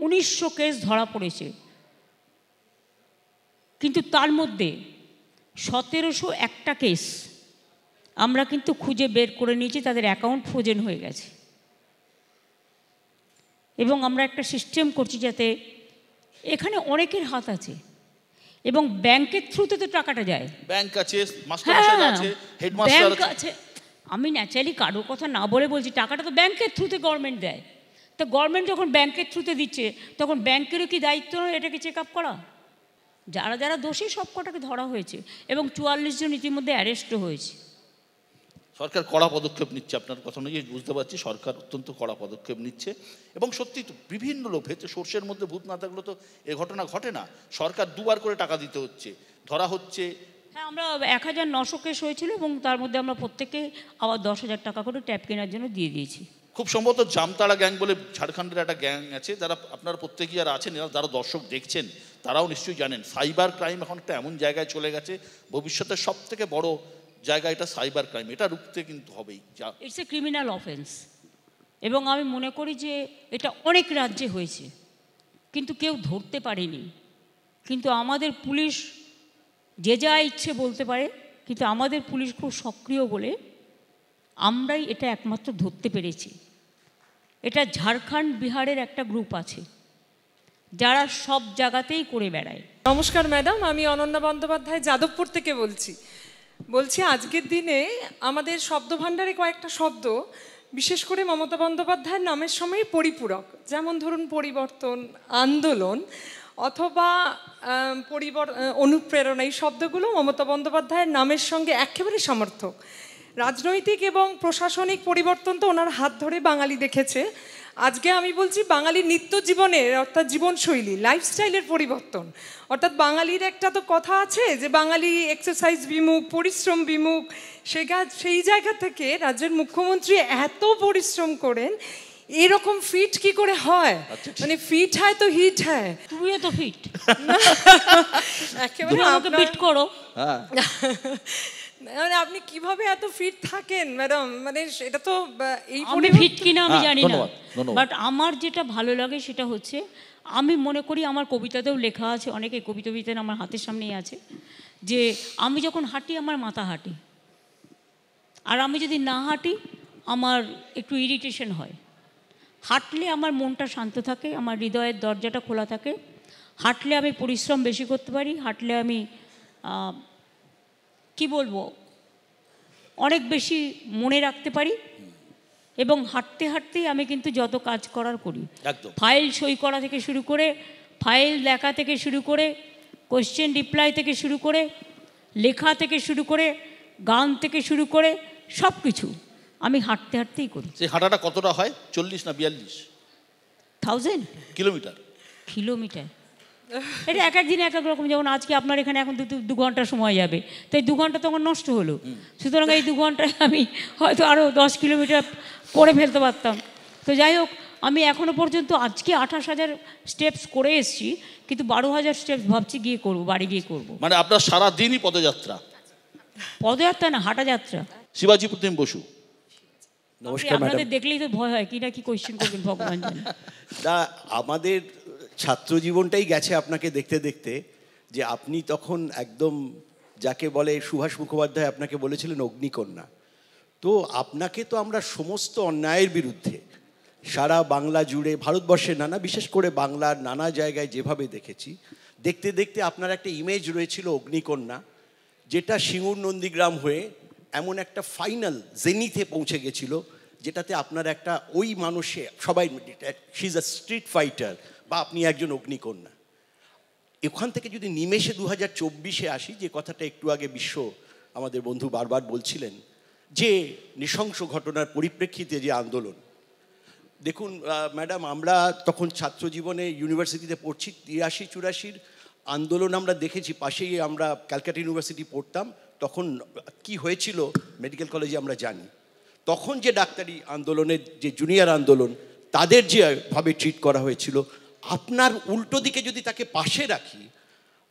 B: 1900 কেস ধরা পড়েছে, কিন্তু তার মধ্যে 1701টা কেস আমরা কিন্তু খুঁজে বের করে নিয়েছি, তাদের অ্যাকাউন্ট ফ্রোজেন হয়ে গেছে। এবং আমরা একটা সিস্টেম করছি যাতে, এখানে অনেকের হাত আছে এবং ব্যাংকের থ্রুতে তো টাকাটা যায়,
A: ব্যাংক আছে, মাস্টারমশাই আছে, হেডমাস্টার আছে।
B: আমি ন্যাচারালি কারোর কথা না বলে বলছি, টাকাটা তো ব্যাংকের থ্রুতে গভর্নমেন্ট দেয়। তো গভর্নমেন্ট যখন ব্যাংকের থ্রুতে দিচ্ছে, তখন ব্যাংকেরও কি দায়িত্ব নয় এটাকে চেক আপ করা? যারা যারা দোষী সব কটাকে ধরা হয়েছে এবং 44 জন ইতিমধ্যে অ্যারেস্টও হয়েছে।
A: সরকার কড়া পদক্ষেপ নিচ্ছে, আপনার কথা অনুযায়ী বুঝতে পারছি সরকার অত্যন্ত কড়া পদক্ষেপ নিচ্ছে। এবং সত্যি তো বিভিন্ন লোক ভেতরে, সর্ষের মধ্যে ভূত না থাকলে তো এ ঘটনা ঘটে না। সরকার 2বার করে টাকা দিতে হচ্ছে, ধরা হচ্ছে,
B: হ্যাঁ, আমরা 1900 কেস হয়েছিল এবং তার মধ্যে আমরা প্রত্যেকে আবার 10,000 টাকা করে ট্যাপ কেনার জন্য দিয়ে দিয়েছি।
A: খুব সম্ভবত জামতাড়া গ্যাং বলে ঝাড়খণ্ডের একটা গ্যাং আছে, যারা আপনারা প্রত্যেকেই যারা আছেন, যারা দর্শক দেখছেন তারাও নিশ্চয়ই জানেন সাইবার ক্রাইম এখন একটা এমন জায়গায় চলে গেছে, ভবিষ্যতের সব থেকে বড় জায়গা এটা সাইবার ক্রাইম, এটা রুখতে কিন্তু হবেই।
B: ইটস এ ক্রিমিনাল অফেন্স এবং আমি মনে করি যে এটা অনেক রাজ্যে হয়েছে কিন্তু কেউ ধরতে পারেনি। কিন্তু আমাদের পুলিশ যে যা ইচ্ছে বলতে পারে, কিন্তু আমাদের পুলিশ খুব সক্রিয় বলে আমরাই এটা একমাত্র ধরতে পেরেছি। এটা ঝাড়খণ্ড বিহারের একটা গ্রুপ আছে যারা সব জায়গাতেই করে বেড়ায়।
C: নমস্কার ম্যাডাম, আমি অনন্যা বন্দ্যোপাধ্যায় যাদবপুর থেকে বলছি আজকের দিনে আমাদের শব্দভাণ্ডারে কয়েকটা শব্দ বিশেষ করে মমতা বন্দ্যোপাধ্যায়ের নামের সময় পরিপূরক, যেমন ধরুন পরিবর্তন, আন্দোলন অথবা অনুপ্রেরণা, এই শব্দগুলো মমতা বন্দ্যোপাধ্যায়ের নামের সঙ্গে একেবারে সমর্থক। রাজনৈতিক এবং প্রশাসনিক পরিবর্তন তো ওনার হাত ধরে বাঙালি দেখেছে। আজকে আমি বলছি বাঙালির নিত্য জীবনের অর্থাৎ জীবনশৈলী, লাইফস্টাইলের পরিবর্তন। অর্থাৎ বাঙালির একটা তো কথা আছে যে বাঙালি এক্সারসাইজ বিমুখ, পরিশ্রম বিমুখ। সেই জায়গা থেকে রাজ্যের মুখ্যমন্ত্রী এত পরিশ্রম করেন, এরকম ফিট কি করে হয়? মানে ফিট হয় তো হিট হয়।
B: তুমিও তো ফিট,
C: একেবারে
B: আমাকে ফিট করো।
C: মানে আপনি কিভাবে এত ফিট থাকেন ম্যাডাম? মানে এটা তো এই
B: আমি ফিট কিনা আমি জানি না,
A: ধন্যবাদ।
B: বাট আমার যেটা ভালো লাগে সেটা হচ্ছে আমি মনে করি, আমার কবিতাতেও লেখা আছে, অনেকে কবিতা আমার হাতের সামনেই আছে, যে আমি যখন হাঁটি আমার মাথা হাঁটি, আর আমি যদি না হাঁটি আমার একটু ইরিটেশন হয়। হাঁটলে আমার মনটা শান্ত থাকে, আমার হৃদয়ের দরজাটা খোলা থাকে। হাঁটলে আমি পরিশ্রম বেশি করতে পারি, হাঁটলে আমি কি বলবো, অনেক বেশি মনে রাখতে পারি। এবং হাঁটতে হাঁটতেই আমি কিন্তু যত কাজ করার করি, ফাইল সই করা থেকে শুরু করে, ফাইল দেখা থেকে শুরু করে, কোয়েশ্চেন রিপ্লাই থেকে শুরু করে, লেখা থেকে শুরু করে, গান থেকে শুরু করে সব কিছু আমি হাঁটতে হাঁটতেই করি।
A: সেই হাঁটাটা কতটা হয়? 40 না 42,000
B: কিলোমিটার? এটা এক এক দিন এক এক রকম। যেমন আজকে আপনার এখানে এখন 2 ঘন্টা সময় যাবে, তো এই 2 ঘন্টা তো আমার নষ্ট হলো। সুতরাং এই 2 ঘন্টায় আমি হয়তো আরও 10 কিলোমিটার করে ফেলতে পারতাম। তো যাই হোক, আমি এখনও পর্যন্ত আজকে 28,000 স্টেপস করে এসেছি, কিন্তু 12,000 স্টেপস ভাবছি গিয়ে করবো, বাড়ি গিয়ে করবো।
A: মানে আপনার সারাদিনই পদযাত্রা?
B: পদযাত্রা না, হাঁটা যাত্রা।
A: শিবাজি প্রতিম বসু,
D: নমস্কার।
B: আপনাদের দেখলেই তো ভয় হয়, কি না কি কোয়েশ্চেন করবেন ভগবান জানে।
D: আমাদের ছাত্র জীবনটাই গেছে আপনাকে দেখতে দেখতে, যে আপনি তখন একদম যাকে বলে সুভাষ মুখোপাধ্যায় আপনাকে বলেছিলেন অগ্নিকন্যা। তো আপনাকে তো আমরা সমস্ত অন্যায়ের বিরুদ্ধে সারা বাংলা জুড়ে, ভারতবর্ষের নানা, বিশেষ করে বাংলার নানা জায়গায় যেভাবে দেখেছি, দেখতে দেখতে আপনার একটা ইমেজ রয়েছিল অগ্নিকন্যা, যেটা সিঙ্গুর নন্দীগ্রাম হয়ে এমন একটা ফাইনাল জেনিথে পৌঁছে গেছিল, যেটাতে আপনার একটা ওই মানুষে সবাই she is a street fighter, বা আপনি একজন অগ্নিকন্যা। এখান থেকে যদি নিমেষে 2024-এ আসি, যে কথাটা একটু আগে বিশ্ব আমাদের বন্ধু বারবার বলছিলেন, যে নৃশংস ঘটনার পরিপ্রেক্ষিতে যে আন্দোলন, দেখুন ম্যাডাম, আমরা তখন ছাত্র জীবনে ইউনিভার্সিটিতে পড়ছি, 83-84 আন্দোলন আমরা দেখেছি। পাশেই আমরা ক্যালকাটা ইউনিভার্সিটি পড়তাম, তখন কি হয়েছিল মেডিকেল কলেজে আমরা জানি। তখন যে ডাক্তারি আন্দোলনের যে জুনিয়র আন্দোলন, তাদের যেভাবে ট্রিট করা হয়েছিল, আপনার উল্টো দিকে যদি তাকে পাশে রাখি,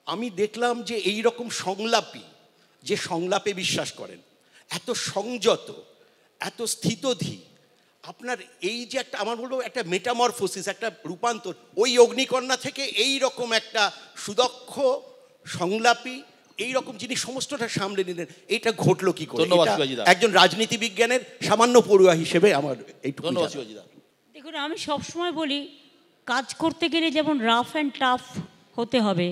D: আমি দেখলাম যে এই রকম সংলাপী, যে সংলাপে বিশ্বাস করেন, এত সংযত, এত স্থিতধী, আপনার এই যে একটা, আমার বলবো একটা মেটামরফোসিস, একটা রূপান্তর, ওই অগ্নিকন্যা থেকে এই রকম একটা সুদক্ষ সংলাপী, এই রকম যিনি সমস্তটা সামলে নিলেন, এটা ঘটলো কি করে? একজন রাজনীতি বিজ্ঞানের সামান্য পড়ুয়া হিসেবে আমার এইটুকু।
B: দেখুন, আমি সবসময় বলি, কাজ করতে গেলে যেমন রাফ অ্যান্ড টাফ হতে হবে,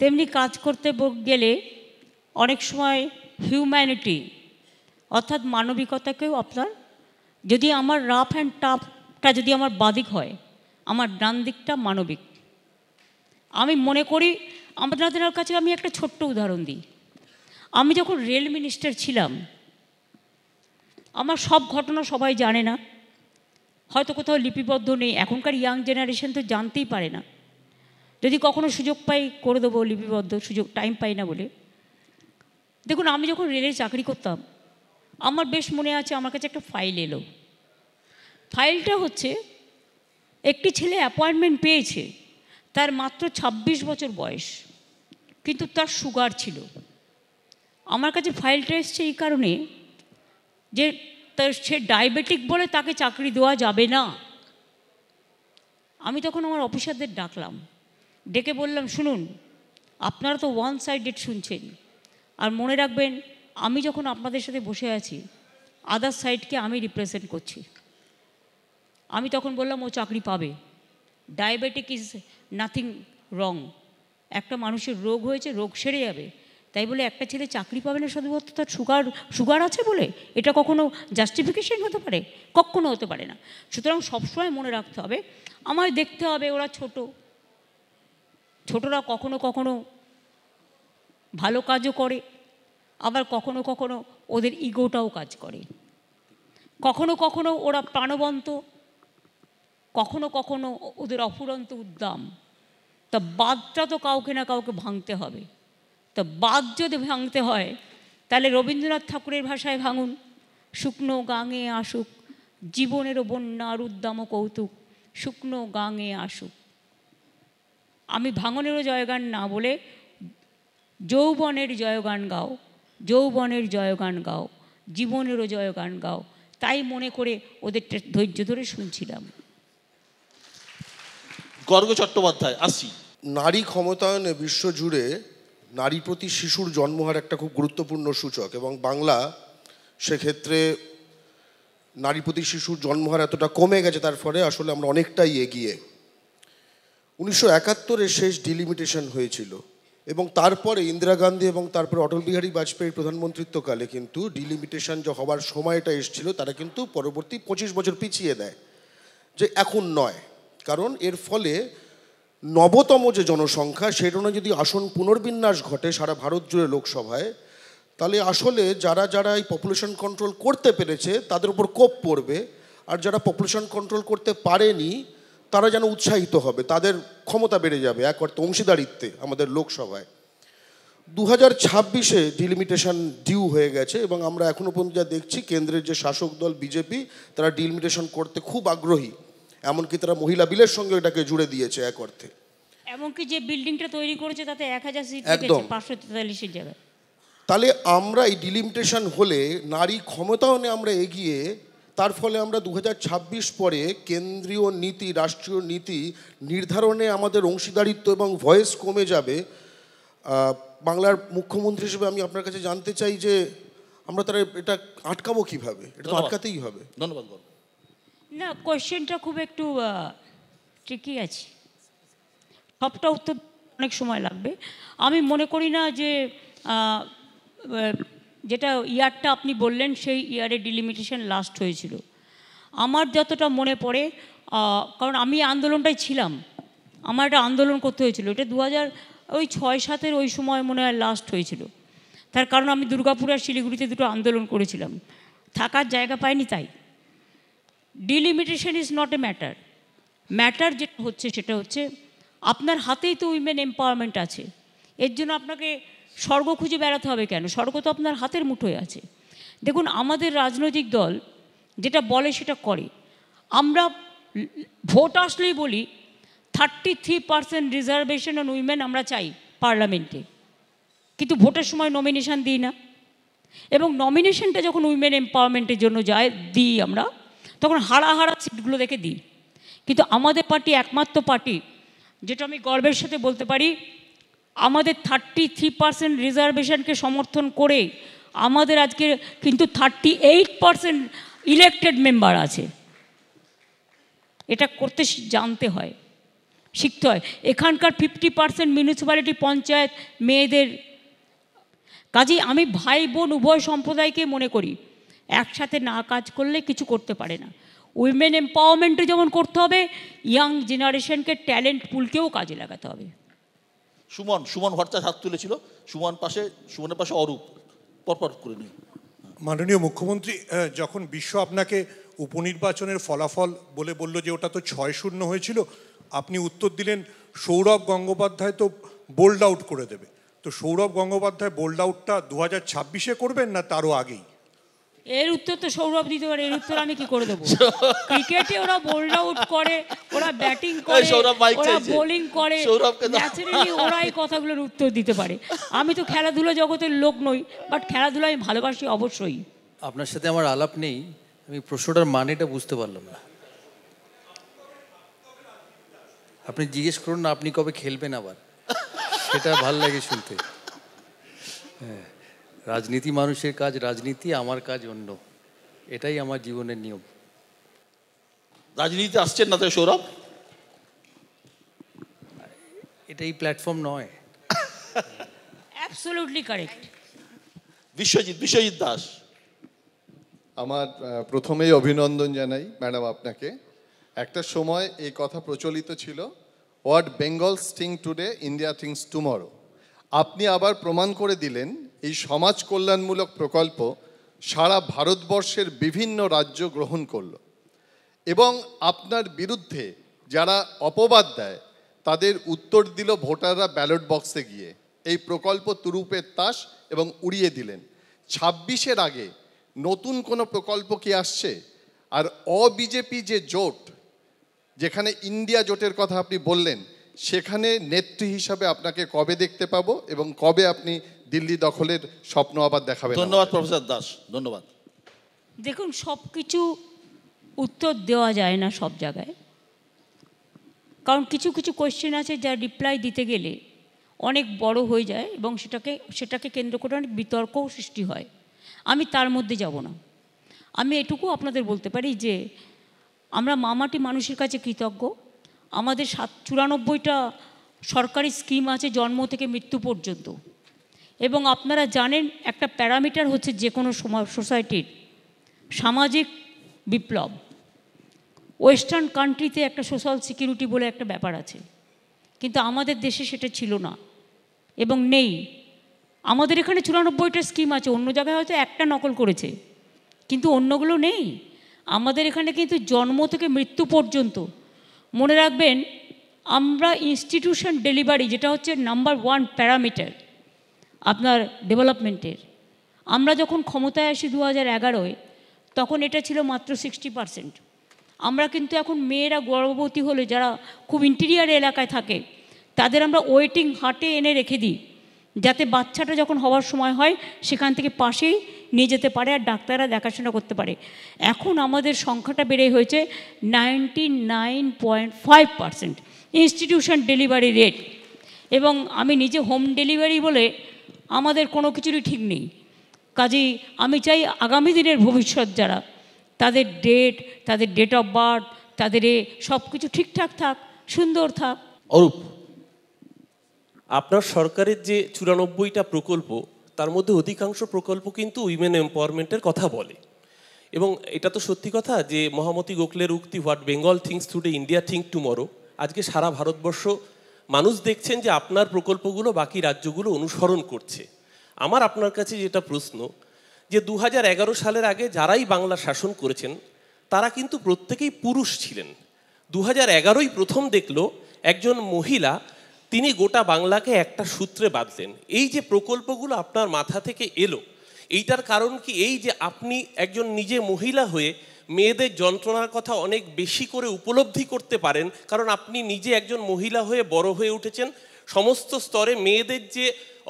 B: তেমনি কাজ করতে গেলে অনেক সময় হিউম্যানিটি অর্থাৎ মানবিকতাকেও আপনার, যদি আমার রাফ অ্যান্ড টাফটা যদি আমার বাদিক হয়, আমার ডান দিকটা মানবিক। আমি মনে করি, আপনাদের কাছে আমি একটা ছোট্ট উদাহরণ দিই। আমি যখন রেল মিনিস্টার ছিলাম, আমার সব ঘটনা সবাই জানে না, হয়তো কোথাও লিপিবদ্ধ নেই। এখনকার ইয়াং জেনারেশন তো জানতেই পারে না। যদি কখনো সুযোগ পাই করে দেবো লিপিবদ্ধ, সুযোগ টাইম পাই না বলে। দেখুন, আমি যখন রেলে চাকরি করতাম, আমার বেশ মনে আছে, আমার কাছে একটা ফাইল এলো। ফাইলটা হচ্ছে, একটি ছেলে অ্যাপয়েন্টমেন্ট পেয়েছে, তার মাত্র 26 বছর বয়স, কিন্তু তার সুগার ছিল। আমার কাছে ফাইলটা এসছে এই কারণে যে সে ডায়াবেটিক বলে তাকে চাকরি দেওয়া যাবে না। আমি তখন আমার অফিসারদের ডাকলাম, ডেকে বললাম, শুনুন, আপনারা তো ওয়ান সাইডেড শুনছেন, আর মনে রাখবেন, আমি যখন আপনাদের সাথে বসে আছি, আদার সাইডকে আমি রিপ্রেজেন্ট করছি। আমি তখন বললাম, ও চাকরি পাবে, ডায়াবেটিক ইজ নাথিং রং, একটা মানুষের রোগ হয়েছে, রোগ সেরে যাবে, তাই বলে একটা ছেলে চাকরি পাবে না শুধুমাত্র তার সুগার আছে বলে? এটা কখনো জাস্টিফিকেশন হতে পারে? কখনো হতে পারে না। সুতরাং সবসময় মনে রাখতে হবে, আমায় দেখতে হবে ওরা ছোটরা কখনো কখনো ভালো কাজও করে, আবার কখনো কখনো ওদের ইগোটাও কাজ করে, কখনো কখনো ওরা প্রাণবন্ত, কখনো কখনো ওদের অফুরন্ত উদ্দাম। তা বাঁধটা তো কাউকে না কাউকে ভাঙতে হবে। তো বাঁধ যদি ভাঙতে হয়, তাহলে রবীন্দ্রনাথ ঠাকুরের ভাষায় ভাঙুন, শুকনো গাঙে আসুক জীবনেরও বন্যার উদ্দাম কৌতুক, শুকনো গাঙে আসুক। আমি ভাঙনেরও জয়গান না বলে যৌবনের জয়গান গাও, যৌবনের জয়গান গাও, জীবনেরও জয়গান গাও, তাই মনে করে ওদের ধৈর্য ধরে শুনছিলাম।
A: গর্গ চট্টোপাধ্যায়, আসি।
E: নারী ক্ষমতায়নে বিশ্বজুড়ে নারী প্রতি শিশুর জন্মহার একটা খুব গুরুত্বপূর্ণ সূচক, এবং বাংলা সেক্ষেত্রে নারী প্রতি শিশুর জন্মহার এতটা কমে গেছে, তার ফলে আসলে আমরা অনেকটাই এগিয়ে। 1971-এ শেষ ডিলিমিটেশন হয়েছিল, এবং তারপরে ইন্দিরা গান্ধী এবং তারপরে অটল বিহারী বাজপেয়ীর প্রধানমন্ত্রিত্বকালে কিন্তু ডিলিমিটেশন যে হওয়ার সময়টা এসেছিল, তারা কিন্তু পরবর্তী 25 বছর পিছিয়ে দেয়, যে এখন নয়। কারণ এর ফলে নবতম যে জনসংখ্যা, সেটা যদি আসন পুনর্বিন্যাস ঘটে সারা ভারত জুড়ে লোকসভায়, তাহলে আসলে যারা এই পপুলেশন কন্ট্রোল করতে পেরেছে তাদের উপর কোপ পড়বে, আর যারা পপুলেশন কন্ট্রোল করতে পারেনি তারা যেন উৎসাহিত হবে, তাদের ক্ষমতা বেড়ে যাবে এক অর্থে অংশীদারিত্বে আমাদের লোকসভায়। 2026-এ ডিলিমিটেশন ডিউ হয়ে গেছে, এবং আমরা এখনও পর্যন্ত যা দেখছি, কেন্দ্রের যে শাসক দল বিজেপি, তারা ডিলিমিটেশন করতে খুব আগ্রহী, এমনকি তারা মহিলা বিলের সঙ্গে এটাকে জুড়ে দিয়েছে এক অর্থে।
B: এমনকি যে বিল্ডিংটা তৈরি করেছে তাতে 1000 সিট,
E: একদম
B: 543 জায়গায়।
E: তাহলে আমরা এই ডিলিমিটেশন হলে নারী ক্ষমতায়নে আমরা এগিয়ে, তার ফলে আমরা 2026 পরে কেন্দ্রীয় নীতি, রাষ্ট্রীয় নীতি নির্ধারণে আমাদের অংশীদারিত্ব এবং ভয়েস কমে যাবে। বাংলার মুখ্যমন্ত্রী হিসেবে আমি আপনার কাছে জানতে চাই যে আমরা তারা এটা আটকাবো কীভাবে? এটা তো আটকাতেই হবে।
A: ধন্যবাদ।
B: না, কোয়েশ্চেনটা খুব একটু ঠিকই আছে, সবটা উত্তর অনেক সময় লাগবে। আমি মনে করি না যে যেটা ইয়ারটা আপনি বললেন সেই ইয়ারে ডিলিমিটেশন লাস্ট হয়েছিল। আমার যতটা মনে পড়ে, কারণ আমি আন্দোলনটাই ছিলাম, আমার একটা আন্দোলন করতে হয়েছিল, এটা 2006-07 ওই সময় মনে হয় লাস্ট হয়েছিল। তার কারণ আমি দুর্গাপুর আর শিলিগুড়িতে দুটো আন্দোলন করেছিলাম, থাকার জায়গা পাইনি। তাই delimitation is not a matter যেটা হচ্ছে সেটা হচ্ছে আপনার হাতেই তো উইমেন এম্পাওয়ারমেন্ট আছে। এর জন্য আপনাকে স্বর্গ খুঁজে বেড়াতে হবে কেন? স্বর্গ তো আপনার হাতের মুঠোয় আছে। দেখুন, আমাদের রাজনৈতিক দল যেটা বলে সেটা করে। আমরা ভোট আসলেই বলি 33% রিজার্ভেশন অন উইমেন আমরা চাই পার্লামেন্টে, কিন্তু ভোটের সময় নমিনেশন দিই না। এবং নমিনেশনটা যখন উইমেন এম্পাওয়ারমেন্টের জন্য দিই আমরা, তখন হারা সিটগুলো দেখে দিই। কিন্তু আমাদের পার্টি একমাত্র পার্টি যেটা আমি গর্বের সাথে বলতে পারি, আমাদের 33% রিজার্ভেশনকে সমর্থন করে আমাদের আজকে কিন্তু 38% ইলেক্টেড মেম্বার আছে। এটা করতে জানতে হয়, শিখতে হয়। এখানকার 50% মিউনিসিপ্যালিটি পঞ্চায়েত মেয়েদের। কাজেই আমি ভাই বোন উভয় সম্প্রদায়কে মনে করি একসাথে না কাজ করলে কিছু করতে পারে না। উইমেন এম্পাওয়ারমেন্টে যেমন করতে হবে, ইয়াং জেনারেশনকে ট্যালেন্ট পুলকেও কাজে লাগাতে হবে।
A: সুমন ভট্টাচার্য হাত তুলেছিল, সুমনের পাশে অরূপ, পরপর করে নিই।
F: মাননীয় মুখ্যমন্ত্রী, যখন বিশ্ব আপনাকে উপনির্বাচনের ফলাফল বলে বলল যে ওটা তো 6-0 হয়েছিল, আপনি উত্তর দিলেন সৌরভ গঙ্গোপাধ্যায় তো বোল্ড আউট করে দেবে। তো তো সৌরভ গঙ্গোপাধ্যায় বোল্ড আউটটা 2026-এ করবেন না তারও আগেই?
B: এর উত্তর তো সৌরভ দিতে পারে, এর উত্তর আমি কি করে দেবো? ক্রিকেটে ওরা বোল্ড আউট করে, ওরা ব্যাটিং করে, ওরা বোলিং করে, ন্যাচারালি ওরা এই কথাগুলোর উত্তর দিতে পারে। আমি তো খেলাধুলা জগতের লোক নই, বাট খেলাধুলা আমি ভালোবাসি অবশ্যই।
G: আপনার সাথে আমার আলাপ নেই, আমি প্রশ্নটার মানেটা বুঝতে পারলাম না। আপনি জিজ্ঞেস করুন না আপনি কবে খেলবেন আবার, সেটা ভাল লাগে শুনতে। হ্যাঁ, রাজনীতি মানুষের কাজ রাজনীতি, আমার কাজ অন্য, এটাই আমার জীবনের নিয়ম।
A: রাজনীতিতে আসছেন না তো সৌরভ?
G: এটাই প্ল্যাটফর্ম নয়।
B: Absolutely correct.
A: বিশ্বজিৎ দাস।
H: আমার প্রথমেই অভিনন্দন জানাই ম্যাডাম আপনাকে। একটা সময় এই কথা প্রচলিত ছিল, what Bengal's think today India thinks tomorrow. আপনি আবার প্রমাণ করে দিলেন এই সমাজ কল্যাণমূলক প্রকল্প সারা ভারতবর্ষের বিভিন্ন রাজ্য গ্রহণ করল, এবং আপনার বিরুদ্ধে যারা অপবাদ দেয় তাদের উত্তর দিল ভোটাররা ব্যালট বক্সে গিয়ে। এই প্রকল্প তুরুপের তাস এবং উড়িয়ে দিলেন। 26-এর আগে নতুন কোনো প্রকল্প কি আসছে? আর অবিজেপি যে জোট, যেখানে ইন্ডিয়া জোটের কথা আপনি বললেন, সেখানে নেত্রী হিসাবে আপনাকে কবে দেখতে পাবো এবং কবে আপনি দিল্লি দখলের স্বপ্ন আবার দেখাবেন?
A: ধন্যবাদ প্রফেসর দাস, ধন্যবাদ।
B: দেখুন, সব কিছু উত্তর দেওয়া যায় না সব জায়গায়, কারণ কিছু কিছু কোয়েশ্চেন আছে যা রিপ্লাই দিতে গেলে অনেক বড় হয়ে যায় এবং সেটাকে কেন্দ্র করে অনেক বিতর্কও সৃষ্টি হয়। আমি তার মধ্যে যাব না। আমি এটুকু আপনাদের বলতে পারি যে আমরা মামাটি মানুষের কাছে কৃতজ্ঞ। আমাদের 94টা সরকারি স্কিম আছে জন্ম থেকে মৃত্যু পর্যন্ত, এবং আপনারা জানেন একটা প্যারামিটার হচ্ছে যে কোনো সোসাইটির সামাজিক বিপ্লব। ওয়েস্টার্ন কান্ট্রিতে একটা সোশ্যাল সিকিউরিটি বলে একটা ব্যাপার আছে, কিন্তু আমাদের দেশে সেটা ছিল না এবং নেই। আমাদের এখানে 94টা স্কিম আছে, অন্য জায়গায় হয়তো একটা নকল করেছে, কিন্তু অন্যগুলো নেই। আমাদের এখানে কিন্তু জন্ম থেকে মৃত্যু পর্যন্ত, মনে রাখবেন, আমরা ইনস্টিটিউশন ডেলিভারি, যেটা হচ্ছে নাম্বার 1 প্যারামিটার আপনার ডেভেলপমেন্টের, আমরা যখন ক্ষমতায় আসি 2011-এ, তখন এটা ছিল মাত্র 60%। আমরা কিন্তু এখন মেয়েরা গর্ভবতী হলে যারা খুব ইন্টেরিয়ার এলাকায় থাকে তাদের আমরা ওয়েটিং হাটে এনে রেখে দিই, যাতে বাচ্চাটা যখন হওয়ার সময় হয় সেখান থেকে পাশেই নিয়ে যেতে পারে আর ডাক্তাররা দেখাশোনা করতে পারে। এখন আমাদের সংখ্যাটা বেড়ে হয়েছে 99.5% ইনস্টিটিউশন ডেলিভারি রেট, এবং আমি নিজে হোম ডেলিভারি বলে আমাদের কোনো কিছুরই ঠিক নেই। কাজেই আমি চাই আগামী দিনের ভবিষ্যৎ যারা, তাদের ডেট অফ বার্থ, তাদের সব কিছু ঠিকঠাক থাক, সুন্দর থাক।
A: অরূপ,
I: আপনার সরকারের যে 94টা প্রকল্প, তার মধ্যে অধিকাংশ প্রকল্প কিন্তু উইমেন এম্পাওয়ারমেন্টের কথা বলে, এবং এটা তো সত্যি কথা যে মহামতি গোখলের উক্তি, what Bengal thinks today India think tomorrow, আজকে সারা ভারতবর্ষ মানুষ দেখছেন যে আপনার প্রকল্পগুলো বাকি রাজ্যগুলো অনুসরণ করছে। আমার আপনার কাছে যেটা প্রশ্ন, যে 2011 সালের আগে যারাই বাংলা শাসন করেছেন তারা কিন্তু প্রত্যেকেই পুরুষ ছিলেন। 2011-ই প্রথম দেখলো একজন মহিলা, তিনি গোটা বাংলাকে একটা সূত্রে বাঁধলেন। এই যে প্রকল্পগুলো আপনার মাথা থেকে এলো, এইটার কারণ কি এই যে আপনি একজন নিজে মহিলা হয়ে মেয়েদের যন্ত্রণার কথা অনেক বেশি করে উপলব্ধি করতে পারেন, কারণ আপনি নিজে একজন মহিলা হয়ে বড় হয়ে উঠেছেন, সমস্ত স্তরে মেয়েদের যে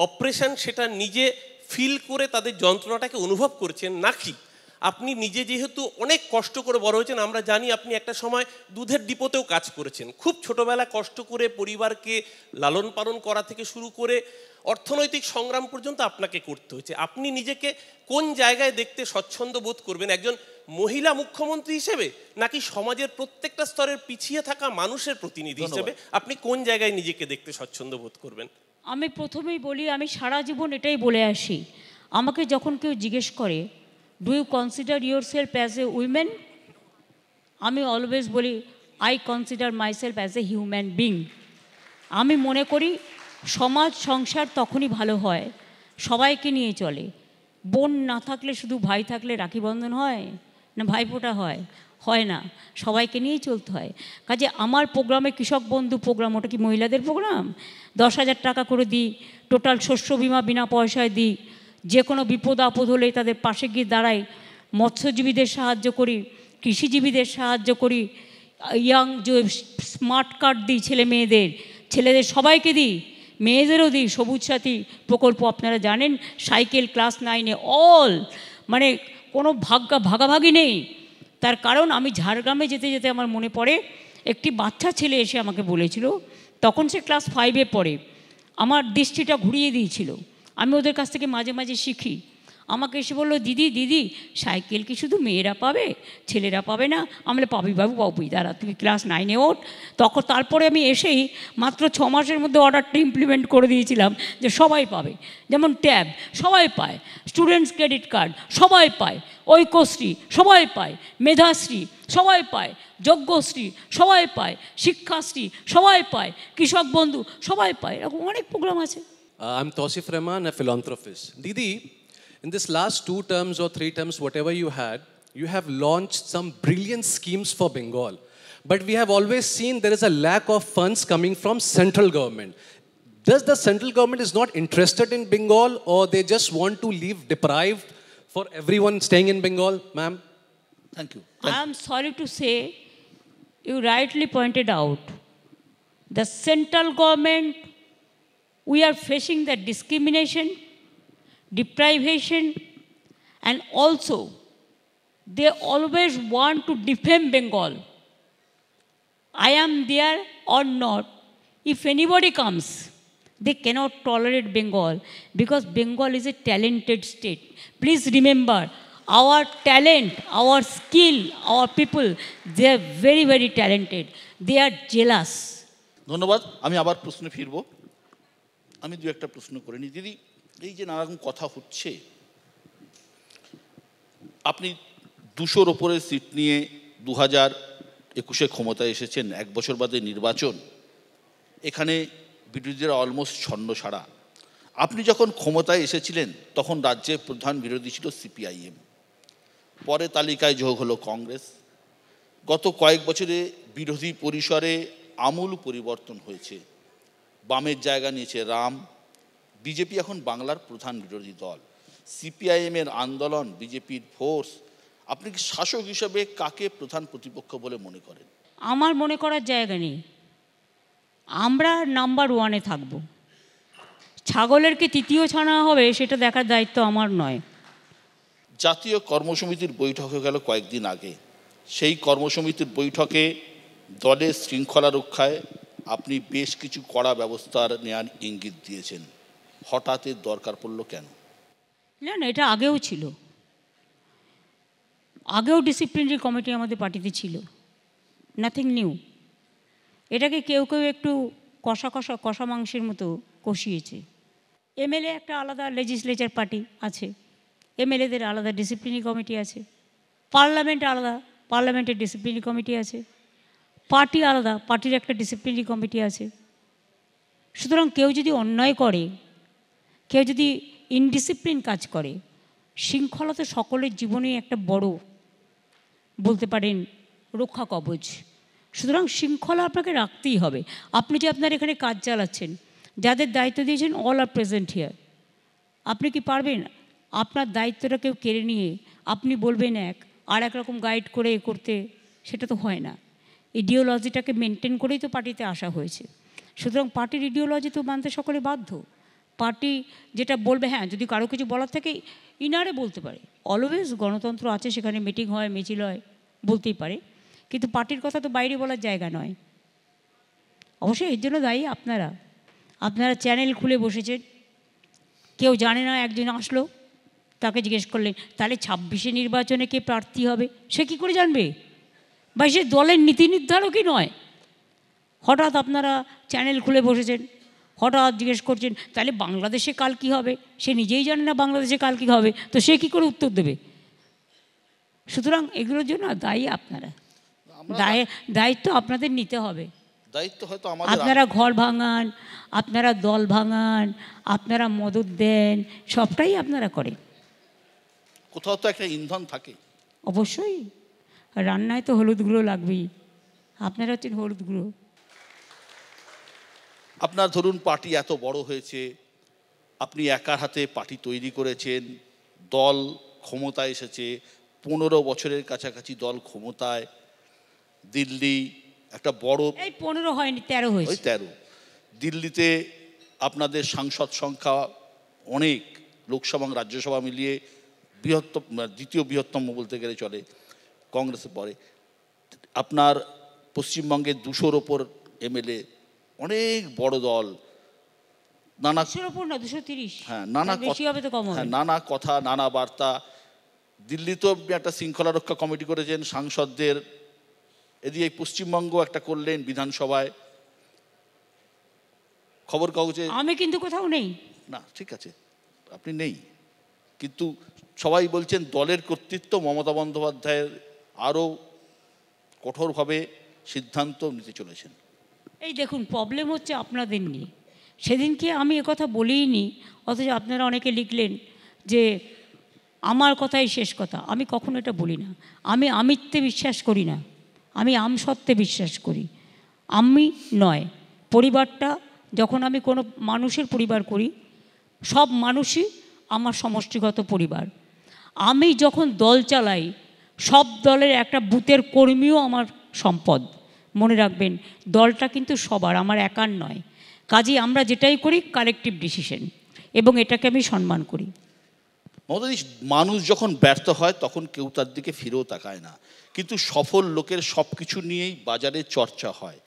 I: অপারেশন সেটা নিজে ফিল করে তাদের যন্ত্রণাটাকে অনুভব করছেন, নাকি আপনি নিজে যেহেতু অনেক কষ্ট করে বড় হয়েছেন, আমরা জানি আপনি একটা সময় দুধের ডিপোতেও কাজ করেছেন, খুব ছোটবেলা কষ্ট করে পরিবারকে লালন পালন করা থেকে শুরু করে অর্থনৈতিক সংগ্রাম পর্যন্ত আপনাকে করতে হয়েছে। আপনি নিজেকে কোন জায়গায় দেখতে স্বচ্ছন্দ বোধ করবেন, একজন মহিলা মুখ্যমন্ত্রী হিসেবে নাকি সমাজের প্রত্যেকটা স্তরের পিছিয়ে থাকা মানুষের প্রতিনিধি হিসেবে আপনি কোন জায়গায় নিজেকে দেখতে স্বচ্ছন্দ বোধ করবেন?
B: আমি প্রথমেই বলি, আমি সারা জীবন এটাই বলে আসি, আমাকে যখন কেউ জিজ্ঞেস করে do you consider yourself as a women, আমি অলওয়েজ বলি I consider myself as a human being. আমি মনে করি সমাজ সংসার তখনই ভালো হয় সবাইকে নিয়ে চলে। বোন না থাকলে, শুধু ভাই থাকলে রাখি বন্ধন হয় না ভাইফোঁটা হয়? হয় না, সবাইকে নিয়েই চলতে হয়। কাজে আমার প্রোগ্রামে কৃষক বন্ধু প্রোগ্রাম, ওটা কি মহিলাদের প্রোগ্রাম? 10,000 টাকা করে দিই, টোটাল শস্য বিমা বিনা পয়সায় দিই, যে কোনো বিপদ আপদ হলে তাদের পাশে গিয়ে দাঁড়াই, মৎস্যজীবীদের সাহায্য করি, কৃষিজীবীদের সাহায্য করি, ইয়াং যে স্মার্ট কার্ড দিই ছেলে মেয়েদের, ছেলেদের সবাইকে দিই, মেয়েদেরও দিই। সবুজ সাথী প্রকল্প আপনারা জানেন, সাইকেল ক্লাস 9-এ অল, মানে কোনো ভাগাভাগি নেই। তার কারণ আমি ঝাড়গ্রামে যেতে যেতে আমার মনে পড়ে একটি বাচ্চা ছেলে এসে আমাকে বলেছিল, তখন সে ক্লাস 5-এ পড়ে, আমার দৃষ্টিটা ঘুরিয়ে দিয়েছিল। আমি ওদের কাছ থেকে মাঝে মাঝে শিখি। আমাকে এসে বললো, দিদি দিদি সাইকেল কি শুধু মেয়েরা পাবে, ছেলেরা পাবে না? আমরা পাবি বাবু পাবি, দাঁড়া তুই ক্লাস 9-এ ওঠ। তারপরে আমি এসেই মাত্র 6 মাসের মধ্যে অর্ডারটা ইমপ্লিমেন্ট করে দিয়েছিলাম যে সবাই পাবে। যেমন ট্যাব সবাই পায়, স্টুডেন্টস ক্রেডিট কার্ড সবাই পায়, ঐক্যশ্রী সবাই পায়, মেধাশ্রী সবাই পায়, যজ্ঞশ্রী সবাই পায়, শিক্ষাশ্রী সবাই পায়, কৃষক বন্ধু সবাই পায়। এরকম অনেক প্রোগ্রাম আছে।
J: I'm Tausif Rahman, a philanthropist. Didi, in this last 2 terms or 3 terms, whatever you had, you have launched some brilliant schemes for Bengal. But we have always seen there is a lack of funds coming from central government. Does the central government is not interested in Bengal, or they just want to leave deprived for everyone staying in Bengal, ma'am?
A: Thank you.
B: I am sorry to say, you rightly pointed out, the central government, we are facing the discrimination, deprivation, and also they always want to defame Bengal. I am there or not, if anybody comes, they cannot tolerate Bengal, because Bengal is a talented state. Please remember, our talent, our skill, our people, they are very, very talented. They are jealous.
A: ধন্যবাদ। আমি আবার প্রশ্নে ফিরব। আমি দু একটা প্রশ্ন করে নিই। দিদি, এই যে নানারকম কথা হচ্ছে, আপনি 200-র ওপরে সিট নিয়ে 2021-এ ক্ষমতায় এসেছেন, 1 বছর বাদে নির্বাচন, এখানে বিরোধীরা অলমোস্ট ছন্নছাড়া। আপনি যখন ক্ষমতায় এসেছিলেন তখন রাজ্যের প্রধান বিরোধী ছিল সিপিআইএম, পরে তালিকায় যোগ হলো কংগ্রেস। গত কয়েক বছরে বিরোধী পরিসরে আমূল পরিবর্তন হয়েছে, বামের জায়গা নিয়েছে রাম। বিজেপি এখন বাংলার প্রধান বিরোধী দল, সিপিআইএমের আন্দোলন, বিজেপির ফোর্স। আপনি কি শাসক হিসেবে কাকে প্রধান প্রতিপক্ষ বলে মনে করেন?
B: আমার মনে করার জায়গা নেই, আমরা নাম্বার 1-এ থাকব। ছাগলের কি তৃতীয় ছানা হবে সেটা দেখার দায়িত্ব আমার নয়।
A: জাতীয় কর্মসমিতির বৈঠক হয়ে গেল কয়েকদিন আগে। সেই কর্মসমিতির বৈঠকে দলের শৃঙ্খলা রক্ষায় আপনি বেশ কিছু কড়া ব্যবস্থার নেওয়ার ইঙ্গিত দিয়েছেন। হঠাৎ এর দরকার পড়ল কেন?
B: না না, এটা আগেও ছিল, আগেও ডিসিপ্লিনারি কমিটি আমাদের পার্টিতে ছিল, নাথিং নিউ। এটাকে কেউ কেউ একটু কষা মাংসের মতো কষিয়েছে। এমএলএ একটা আলাদা লেজিসলেচার পার্টি আছে, এমএলএদের আলাদা ডিসিপ্লিনারি কমিটি আছে, পার্লামেন্ট আলাদা, পার্লামেন্টের ডিসিপ্লিনারি কমিটি আছে, পার্টি আলাদা, পার্টির একটা ডিসিপ্লিনারি কমিটি আছে। সুতরাং কেউ যদি অন্যায় করে, কেউ যদি ইনডিসিপ্লিন কাজ করে, শৃঙ্খলা তো সকলের জীবনেই একটা বড়, বলতে পারেন, রক্ষা কবচ। সুতরাং শৃঙ্খলা আপনাকে রাখতেই হবে। আপনি যে আপনার এখানে কাজ চালাচ্ছেন, যাদের দায়িত্ব দিয়েছেন, অল আর প্রেজেন্ট হিয়ার। আপনি কি পারবেন আপনার দায়িত্বটা কেউ কেড়ে নিয়ে আপনি বলবেন এক, আর একরকম গাইড করে করতে? সেটা তো হয় না। ইডিওলজিটাকে মেনটেন করেই তো পার্টিতে আসা হয়েছে। সুতরাং পার্টির ইডিওলজি তো মানতে সকলে বাধ্য। পার্টি যেটা বলবে, হ্যাঁ, যদি কারো কিছু বলার থাকে ইনারে বলতে পারে, অলওয়েজ গণতন্ত্র আছে, সেখানে মিটিং হয়, মিছিল হয়, বলতেই পারে, কিন্তু পার্টির কথা তো বাইরে বলার জায়গা নয়। অবশ্যই এর জন্য দায়ী আপনারা। আপনারা চ্যানেল খুলে বসেছেন, কেউ জানে না, একজন আসলো, তাকে জিজ্ঞেস করলেন তাহলে 26-এ নির্বাচনে কে প্রার্থী হবে, সে কী করে জানবে? বা সে দলের নীতি নির্ধারকই নয়। হঠাৎ আপনারা চ্যানেল খুলে বসেছেন, হঠাৎ জিজ্ঞেস করছেন তাহলে বাংলাদেশে কাল কী হবে, সে নিজেই জানে না বাংলাদেশে কাল কী হবে, তো সে কী করে উত্তর দেবে? সুতরাং এগুলোর জন্য দায়ী আপনারা, দায়িত্ব আপনাদের নিতে হবে।
A: দায়িত্ব হয়তো
B: আপনারা ঘর ভাঙান, আপনারা দল ভাঙান, আপনারা মদত দেন, সবটাই আপনারা করেন।
A: কোথাও তো একটা ইন্ধন থাকে।
B: অবশ্যই রান্নায় তো হলুদ গুঁড়ো লাগবেই। আপনারা হচ্ছেন হলুদ গুঁড়ো।
A: আপনার ধরুন পার্টি এত বড় হয়েছে, আপনি একার হাতে পার্টি তৈরি করেছেন, দল ক্ষমতায় এসেছে, 15 বছরের কাছাকাছি দল ক্ষমতায়, দিল্লি একটা বড়,
B: এই 15 হয়নি, 13
A: ওই
B: হয়েছে।
A: 13, দিল্লিতে আপনাদের সাংসদ সংখ্যা অনেক, লোকসভা এবং রাজ্যসভা মিলিয়ে বৃহত্তম, দ্বিতীয় বৃহত্তম বলতে গেলে চলে, কংগ্রেসের পরে। আপনার পশ্চিমবঙ্গের 200-র ওপর এমএলএ, অনেক বড় দল, নানা
B: 200-র ওপর না, 230।
A: হ্যাঁ নানা
B: বেশি হবে তো কম হবে।
A: হ্যাঁ নানা কথা, নানা বার্তা। দিল্লিতেও আপনি একটা শৃঙ্খলা রক্ষা কমিটি করেছেন সাংসদদের, এদিকে পশ্চিমবঙ্গ একটা করলেন বিধানসভায়, খবর কাগজে।
B: আমি কিন্তু কোথাও নেই।
A: না ঠিক আছে, আপনি নেই, কিন্তু সবাই বলছেন দলের কর্তৃত্ব মমতা বন্দ্যোপাধ্যায়ের আরও কঠোরভাবে সিদ্ধান্ত নিতে চলেছেন।
B: এই দেখুন, প্রবলেম হচ্ছে আপনাদের নিয়ে। সেদিনকে আমি একথা বলিনি, অথচ আপনারা অনেকে লিখলেন যে আমার কথাই শেষ কথা। আমি কখনো এটা বলি না। আমি আমিত্বে বিশ্বাস করি না, আমি আমসত্ত্বে বিশ্বাস করি। আমি নয়, পরিবারটা, যখন আমি কোনো মানুষের পরিবার করি, সব মানুষই আমার সমষ্টিগত পরিবার। আমি যখন দল চালাই, সব দলের একটা বুথের কর্মীও আমার সম্পদ। মনে রাখবেন, দলটা কিন্তু সবার, আমার একার নয়। কাজেই আমরা যেটাই করি কালেকটিভ ডিসিশন, এবং এটাকে আমি সম্মান করি।
A: মমতাদি, মানুষ যখন ব্যর্থ হয় তখন কেউ তার দিকে ফিরেও তাকায় না, কিন্তু সফল লোকের সব কিছু নিয়েই বাজারে চর্চা হয়।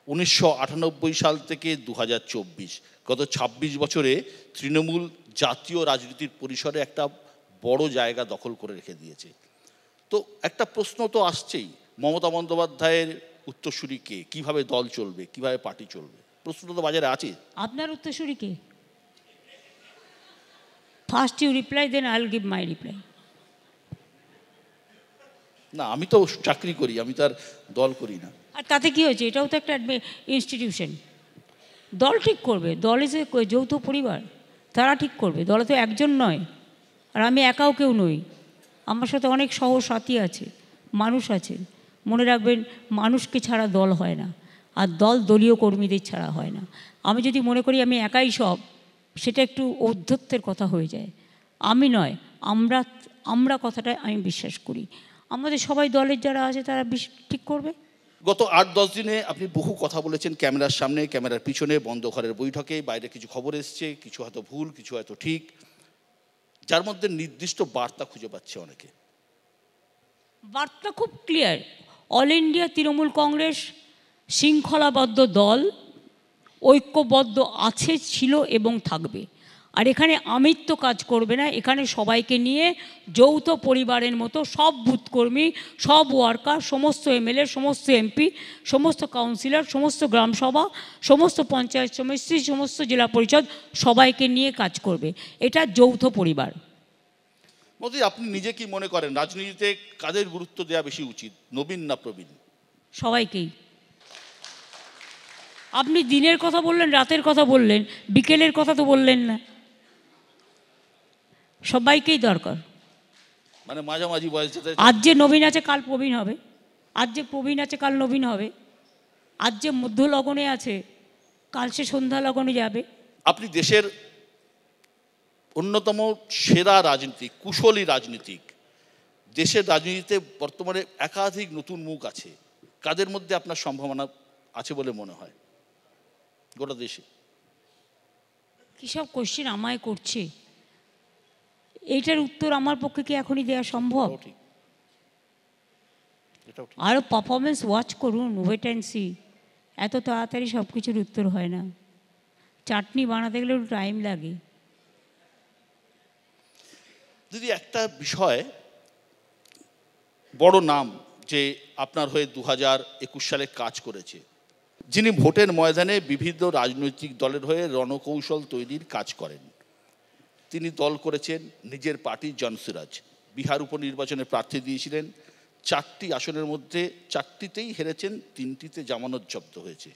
A: 1998 সাল থেকে 2024, গত 26 বছরে তৃণমূল জাতীয় রাজনীতির পরিসরে একটা বড় জায়গা দখল করে রেখে দিয়েছে। তো একটা প্রশ্ন তো আসছেই, মমতা বন্দ্যোপাধ্যায়ের উত্তরসূরি কে? কীভাবে দল চলবে, কীভাবে পার্টি চলবে? প্রশ্নটা তো বাজারে আছে।
B: আপনার উত্তরসূরি কে? First you reply, then I will give my reply.
A: না, আমি তো চাকরি করি, আমি তার দল করি না।
B: আর তাতে কী হয়েছে? এটাও তো একটা ইনস্টিটিউশন। দল ঠিক করবে, দল ইজ এ যৌথ পরিবার, তারা ঠিক করবে। দলে তো একজন নয়, আর আমি একাও কেউ নই। আমার সাথে অনেক সহসাথী আছে, মানুষ আছে। মনে রাখবেন, মানুষকে ছাড়া দল হয় না, আর দল দলীয় কর্মীদের ছাড়া হয় না। আমি যদি মনে করি আমি একাই সব, সেটা একটু ঔদ্ধত্যের কথা হয়ে যায়। আমি নয়, আমরা কথাটা আমি বিশ্বাস করি। আমাদের সবাই দলের যারা আছে তারা ঠিক করবে।
A: গত 8-10 দিনে আপনি বহু কথা বলেছেন, ক্যামেরার সামনে, ক্যামেরার পিছনে, বন্ধ ঘরের বৈঠকে, বাইরে কিছু খবর এসছে, কিছু হয়তো ভুল, কিছু হয়তো ঠিক, যার মধ্যে নির্দিষ্ট বার্তা খুঁজে পাচ্ছে অনেকে।
B: বার্তা খুব clear. All India Trinamool Congress শৃঙ্খলাবদ্ধ দল, ঐক্যবদ্ধ আছে, ছিল এবং থাকবে। আর এখানে আমিত্ব কাজ করবে না, এখানে সবাইকে নিয়ে যৌথ পরিবারের মতো সব বুথকর্মী, সব ওয়ার্কার, সমস্ত এমএলএ, সমস্ত এমপি, সমস্ত কাউন্সিলর, সমস্ত গ্রামসভা, সমস্ত পঞ্চায়েত সমিতি, সমস্ত জেলা পরিষদ, সবাইকে নিয়ে কাজ করবে। এটা যৌথ পরিবার।
A: মোদি, আপনি নিজে কি মনে করেন রাজনীতিতে কাদের গুরুত্ব দেওয়া বেশি উচিত, নবীন না প্রবীণ?
B: সবাইকেই। আপনি দিনের কথা বললেন, রাতের কথা বললেন, বিকেলের কথা তো বললেন না। সবাইকেই দরকার।
A: মানে মাঝামাঝি বয়স,
B: আজ যে নবীন আছে কাল প্রবীণ হবে, আজ যে প্রবীণ আছে কাল নবীন হবে, আজ যে মধ্য লগনে আছে কাল সে সন্ধ্যা লগনে যাবে।
A: আপনি দেশের অন্যতম সেরা রাজনীতিক, কুশলী রাজনীতিক। দেশের রাজনীতিতে বর্তমানে একাধিক নতুন মুখ আছে, কাদের মধ্যে আপনার সম্ভাবনা আছে বলে মনে হয় গোটা দেশে?
B: কী সব কোশ্চেন আমায় করছে, এইটার উত্তর আমার পক্ষে কি এখনই দেওয়া সম্ভব? আরও পারফরমেন্স ওয়াচ করুন, ওয়েট অ্যান্ড সি। এত তাড়াতাড়ি সব কিছুর উত্তর হয় না, চাটনি বানাতে গেলে একটু টাইম লাগে।
A: দিদি, একটা বিষয়, বড় নাম যে আপনার হয়ে 2021 সালে কাজ করেছে, যিনি ভোটের ময়দানে বিভিন্ন রাজনৈতিক দলের হয়ে রণকৌশল তৈরির কাজ করেন, তিনি দল করেছেন নিজের পার্টি জনসুরাজ। বিহার উপনির্বাচনে প্রার্থী দিয়েছিলেন, 4টি আসনের মধ্যে 4টিতেই হেরেছেন, 3টিতে জামানত জব্দ হয়েছে।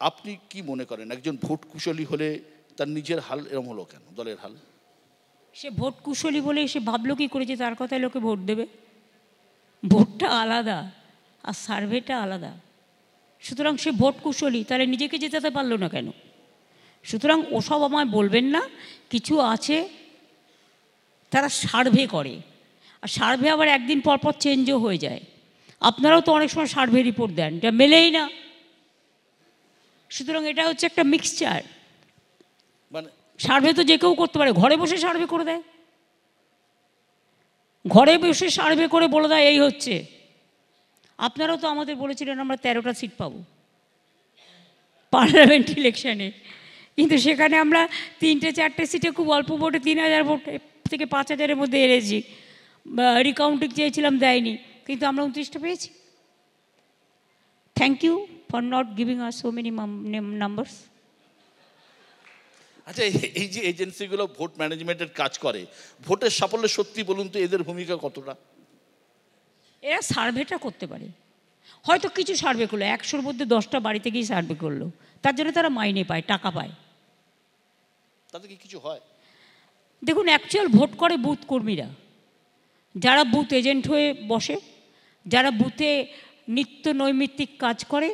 A: আপনি কি মনে করেন একজন ভোট কুশলী হলে তার নিজের হাল এরম হলো কেন, দলের হাল?
B: সে ভোট কুশলী বলে সে ভাবলো কি করেছে তার কথায় লোকে ভোট দেবে? ভোটটা আলাদা আর সার্ভেটা আলাদা। সুতরাং সে ভোট কুশলী, তাহলে নিজেকে জেতাতে পারলো না কেন? সুতরাং ওসব আমায় বলবেন না। কিছু আছে তারা সার্ভে করে, আর সার্ভে আবার একদিন পর পর চেঞ্জও হয়ে যায়। আপনারাও তো অনেক সময় সার্ভে রিপোর্ট দেন, এটা মেলেই না। সুতরাং এটা হচ্ছে একটা মিক্সচার।
A: মানে
B: সার্ভে তো যে কেউ করতে পারে, ঘরে বসে সার্ভে করে দেয়, ঘরে বসে সার্ভে করে বলে দেয় এই হচ্ছে। আপনারাও তো আমাদের বলেছিলেন আমরা 13টা সিট পাবো পার্লামেন্ট ইলেকশানে, কিন্তু সেখানে আমরা 3-4টে সিটে খুব অল্প ভোটে 3000 ভোট থেকে 5000-এর মধ্যে এড়েছি। রিকাউন্টিং চেয়েছিলাম, দেয়নি, কিন্তু আমরা 29টা পেয়েছি। Thank you for not giving us so many numbers.
A: আচ্ছা, এই যে এজেন্সিগুলো ভোট ম্যানেজমেন্টের কাজ করে, ভোটের সাফল্য সত্যি বলুন তো এদের ভূমিকা কতটা?
B: এরা সার্ভেটা করতে পারে, হয়তো কিছু সার্ভে করলো, 100-র মধ্যে 10টা বাড়িতে গিয়ে সার্ভে করলো, তার জন্য তারা মাইনে পায়, টাকা পায়।
A: তাতে কি কিছু হয়?
B: দেখুন, অ্যাকচুয়াল ভোট করে বুথ কর্মীরা, যারা বুথ এজেন্ট হয়ে বসে, যারা বুথে নিত্য নৈমিত্তিক কাজ করে,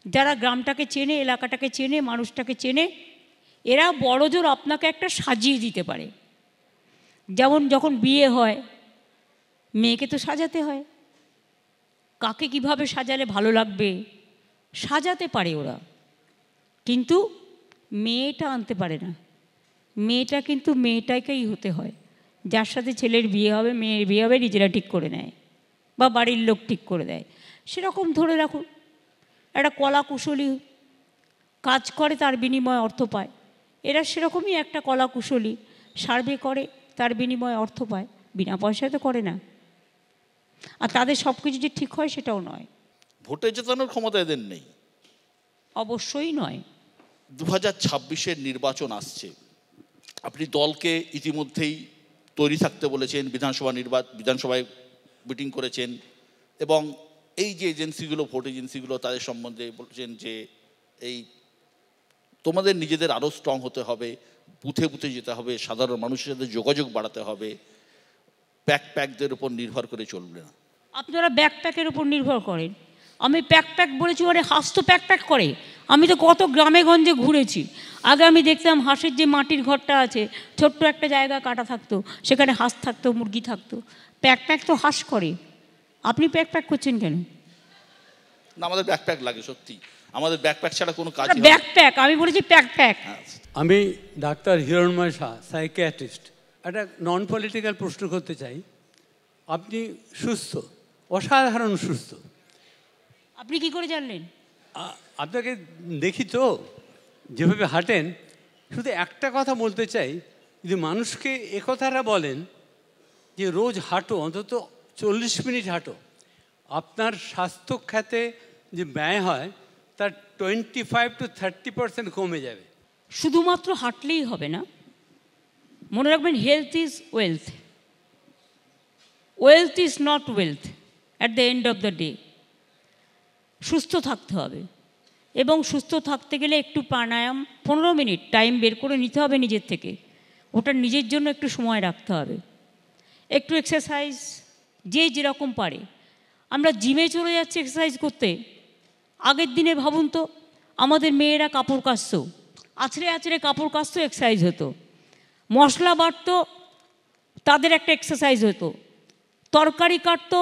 B: যারা গ্রামটাকে চেনে, এলাকাটাকে চেনে, মানুষটাকে চেনে, এরা বড়জোর আপনাকে একটা সাজিয়ে দিতে পারে। যেমন যখন বিয়ে হয়, মেয়েকে তো সাজাতে হয়, কাকে কিভাবে সাজালে ভালো লাগবে সাজাতে পারে ওরা, কিন্তু মেয়েটা আনতে পারে না। মেয়েটা কিন্তু মেয়েটাকেই হতে হয়, যার সাথে ছেলের বিয়ে হবে, মেয়ের বিয়ে হবে, নিজেরা ঠিক করে নেয় বা বাড়ির লোক ঠিক করে দেয়। সেরকম ধরে রাখুন, একটা কলা কুশলী কাজ করে, তার বিনিময়ে অর্থ পায়। এরা সেরকমই একটা কলা কুশলী সার্ভে করে, তার বিনিময়ে অর্থ পায়, বিনা পয়সায় তো করে না। আর তাদের সব কিছু যে ঠিক হয় সেটাও নয়।
A: ভোটে জেতানোর ক্ষমতা এদের নেই,
B: অবশ্যই নয়।
A: 2026-এর নির্বাচন আসছে, আপনি দলকে ইতিমধ্যেই তৈরি থাকতে বলেছেন, বিধানসভায় মিটিং করেছেন, এবং এই যে এজেন্সিগুলো, ভোট এজেন্সিগুলো, তাদের সম্বন্ধে বলছেন যে এই তোমাদের নিজেদের আরও স্ট্রং হতে হবে, বুথে বুথে যেতে হবে, সাধারণ মানুষের সাথে যোগাযোগ বাড়াতে হবে, প্যাকদের উপর নির্ভর করে চলবে না।
B: আপনারা ব্যাকপ্যাকের উপর নির্ভর করেন। আমি প্যাক বলেছি, মানে হাঁস তো প্যাক করে। আমি তো কত গ্রামে গঞ্জে ঘুরেছি। আগে আমি দেখতাম হাঁসের যে মাটির ঘরটা আছে, ছোট্ট একটা জায়গা কাটা থাকতো, সেখানে হাঁস থাকতো, মুরগি থাকতো। প্যাক তো হাঁস করে। আপনি প্যাক করছেন কেন?
A: না, আমাদের ব্যাকপ্যাক লাগে, সত্যি আমাদের ব্যাকপ্যাক ছাড়া কোনো কাজ নেই।
B: ব্যাকপ্যাক আমি বলেছি প্যাক।
K: আমি ডাক্তার হিরণময় শাহ, সাইকিয়াট্রিস্ট। একটা নন পলিটিক্যাল প্রশ্ন করতে চাই। আপনি সুস্থ, অসাধারণ সুস্থ।
B: আপনি কি করে জানলেন?
K: আপনাকে দেখি তো, যেভাবে হাঁটেন। শুধু একটা কথা বলতে চাই, যদি মানুষকে একথাটা বলেন যে রোজ হাঁটো, অন্তত 40 মিনিট হাঁটো, আপনার স্বাস্থ্য খাতে যে ব্যয় হয় তার 25 to 30% কমে যাবে।
B: শুধুমাত্র হাঁটলেই হবে না, মনে রাখবেন, health is wealth. Wealth is not wealth at the end of the day. সুস্থ থাকতে হবে, এবং সুস্থ থাকতে গেলে একটু প্রাণায়াম 15 মিনিট টাইম বের করে নিতে হবে নিজের থেকে। ওটা নিজের জন্য একটু সময় রাখতে হবে, একটু এক্সারসাইজ যে যেরকম পারে। আমরা জিমে চলে যাচ্ছি এক্সারসাইজ করতে। আগের দিনে ভাবুন তো, আমাদের মেয়েরা কাপড় কাচতো, আছড়ে কাপড় কাচতো, এক্সারসাইজ হতো। মশলা বাটতো, তাদের একটা এক্সারসাইজ হতো। তরকারি কাটতো,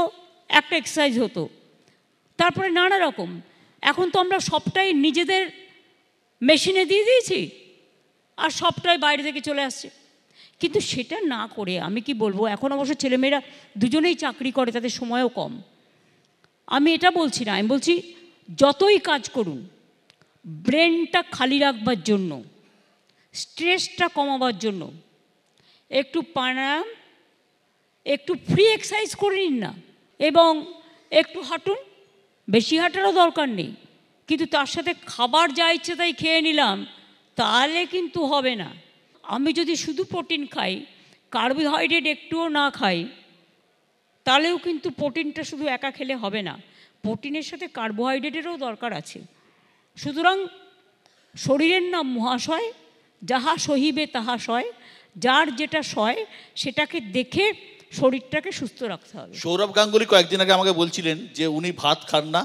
B: একটা এক্সারসাইজ হতো। তারপরে নানা রকম। এখন তো আমরা সবটাই নিজেদের মেশিনে দিয়ে দিয়েছি, আর সবটাই বাইরে থেকে চলে আসছে। কিন্তু সেটা না করে আমি কি বলবো, এখন অবশ্য ছেলেমেয়েরা দুজনেই চাকরি করে, তাদের সময়ও কম। আমি এটা বলছি না, আমি বলছি যতই কাজ করুন, ব্রেনটা খালি রাখবার জন্য, স্ট্রেসটা কমাবার জন্য একটু প্রাণায়াম, একটু ফ্রি এক্সারসাইজ করে নিন না, এবং একটু হাঁটুন। বেশি হাঁটারও দরকার নেই, কিন্তু তার সাথে খাবার যা ইচ্ছে তাই খেয়ে নিলাম, তাহলে কিন্তু হবে না। আমি যদি শুধু প্রোটিন খাই, কার্বোহাইড্রেট একটুও না খাই, তাহলেও কিন্তু প্রোটিনটা শুধু একা খেলে হবে না, প্রোটিনের সাথে কার্বোহাইড্রেটেরও দরকার আছে। সুতরাং শরীরের নাম মহাশয়, যাহা সহিবে তাহা সয়। যার যেটা সয় সেটাকে দেখে শরীরটাকে সুস্থ রাখতে হবে।
A: সৌরভ গাঙ্গুলি কয়েকদিন আগে আমাকে বলছিলেন যে উনি ভাত খান না,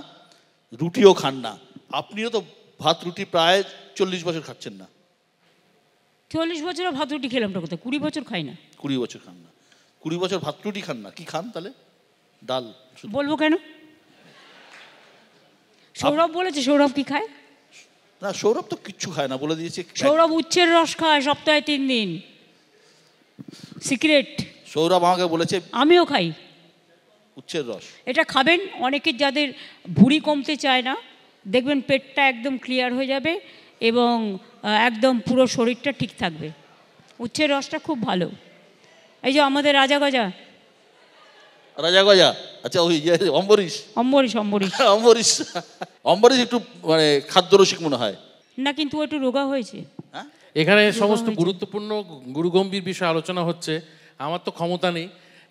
A: রুটিও খান না। আপনিও তো ভাত রুটি প্রায় 40 বছর খাচ্ছেন না।
B: 40 বছরও ভাত রুটি খেলাম না, কোথায় 20 বছর খাই না।
A: 20 বছর খান না, 20 বছর ভাত রুটি খান না, কি খান তাহলে? ডাল
B: বলবো কেন? সৌরভ বলেছে সৌরভ কি খায়
A: না, সৌরভ তো কিচ্ছু খায় না, বলে দিয়েছে।
B: সৌরভ উচ্ছের রস খায় সপ্তাহে 3 দিন, সিক্রেট।
A: সৌরভ আমাকে বলেছে
B: আমিও খাই
A: উচ্ছের রস।
B: এটা খাবেন, অনেকের যাদের ভুঁড়ি কমতে চায় না, দেখবেন পেটটা একদম ক্লিয়ার হয়ে যাবে এবং একদম পুরো শরীরটা ঠিক থাকবে। উচ্ছের রসটা খুব ভালো। এই যে আমাদের রাজা গজা,
A: আচ্ছা ওই অম্বরীশ
B: অম্বরীশ অম্বরীশ
A: অম্বরীশ অম্বরীশ একটু মানে খাদ্যরসিক মনে হয়
B: না, কিন্তু ও একটু রোগা হয়েছে।
L: এখানে সমস্ত গুরুত্বপূর্ণ গুরুগম্ভীর বিষয় আলোচনা হচ্ছে, আমার তো ক্ষমতা নেই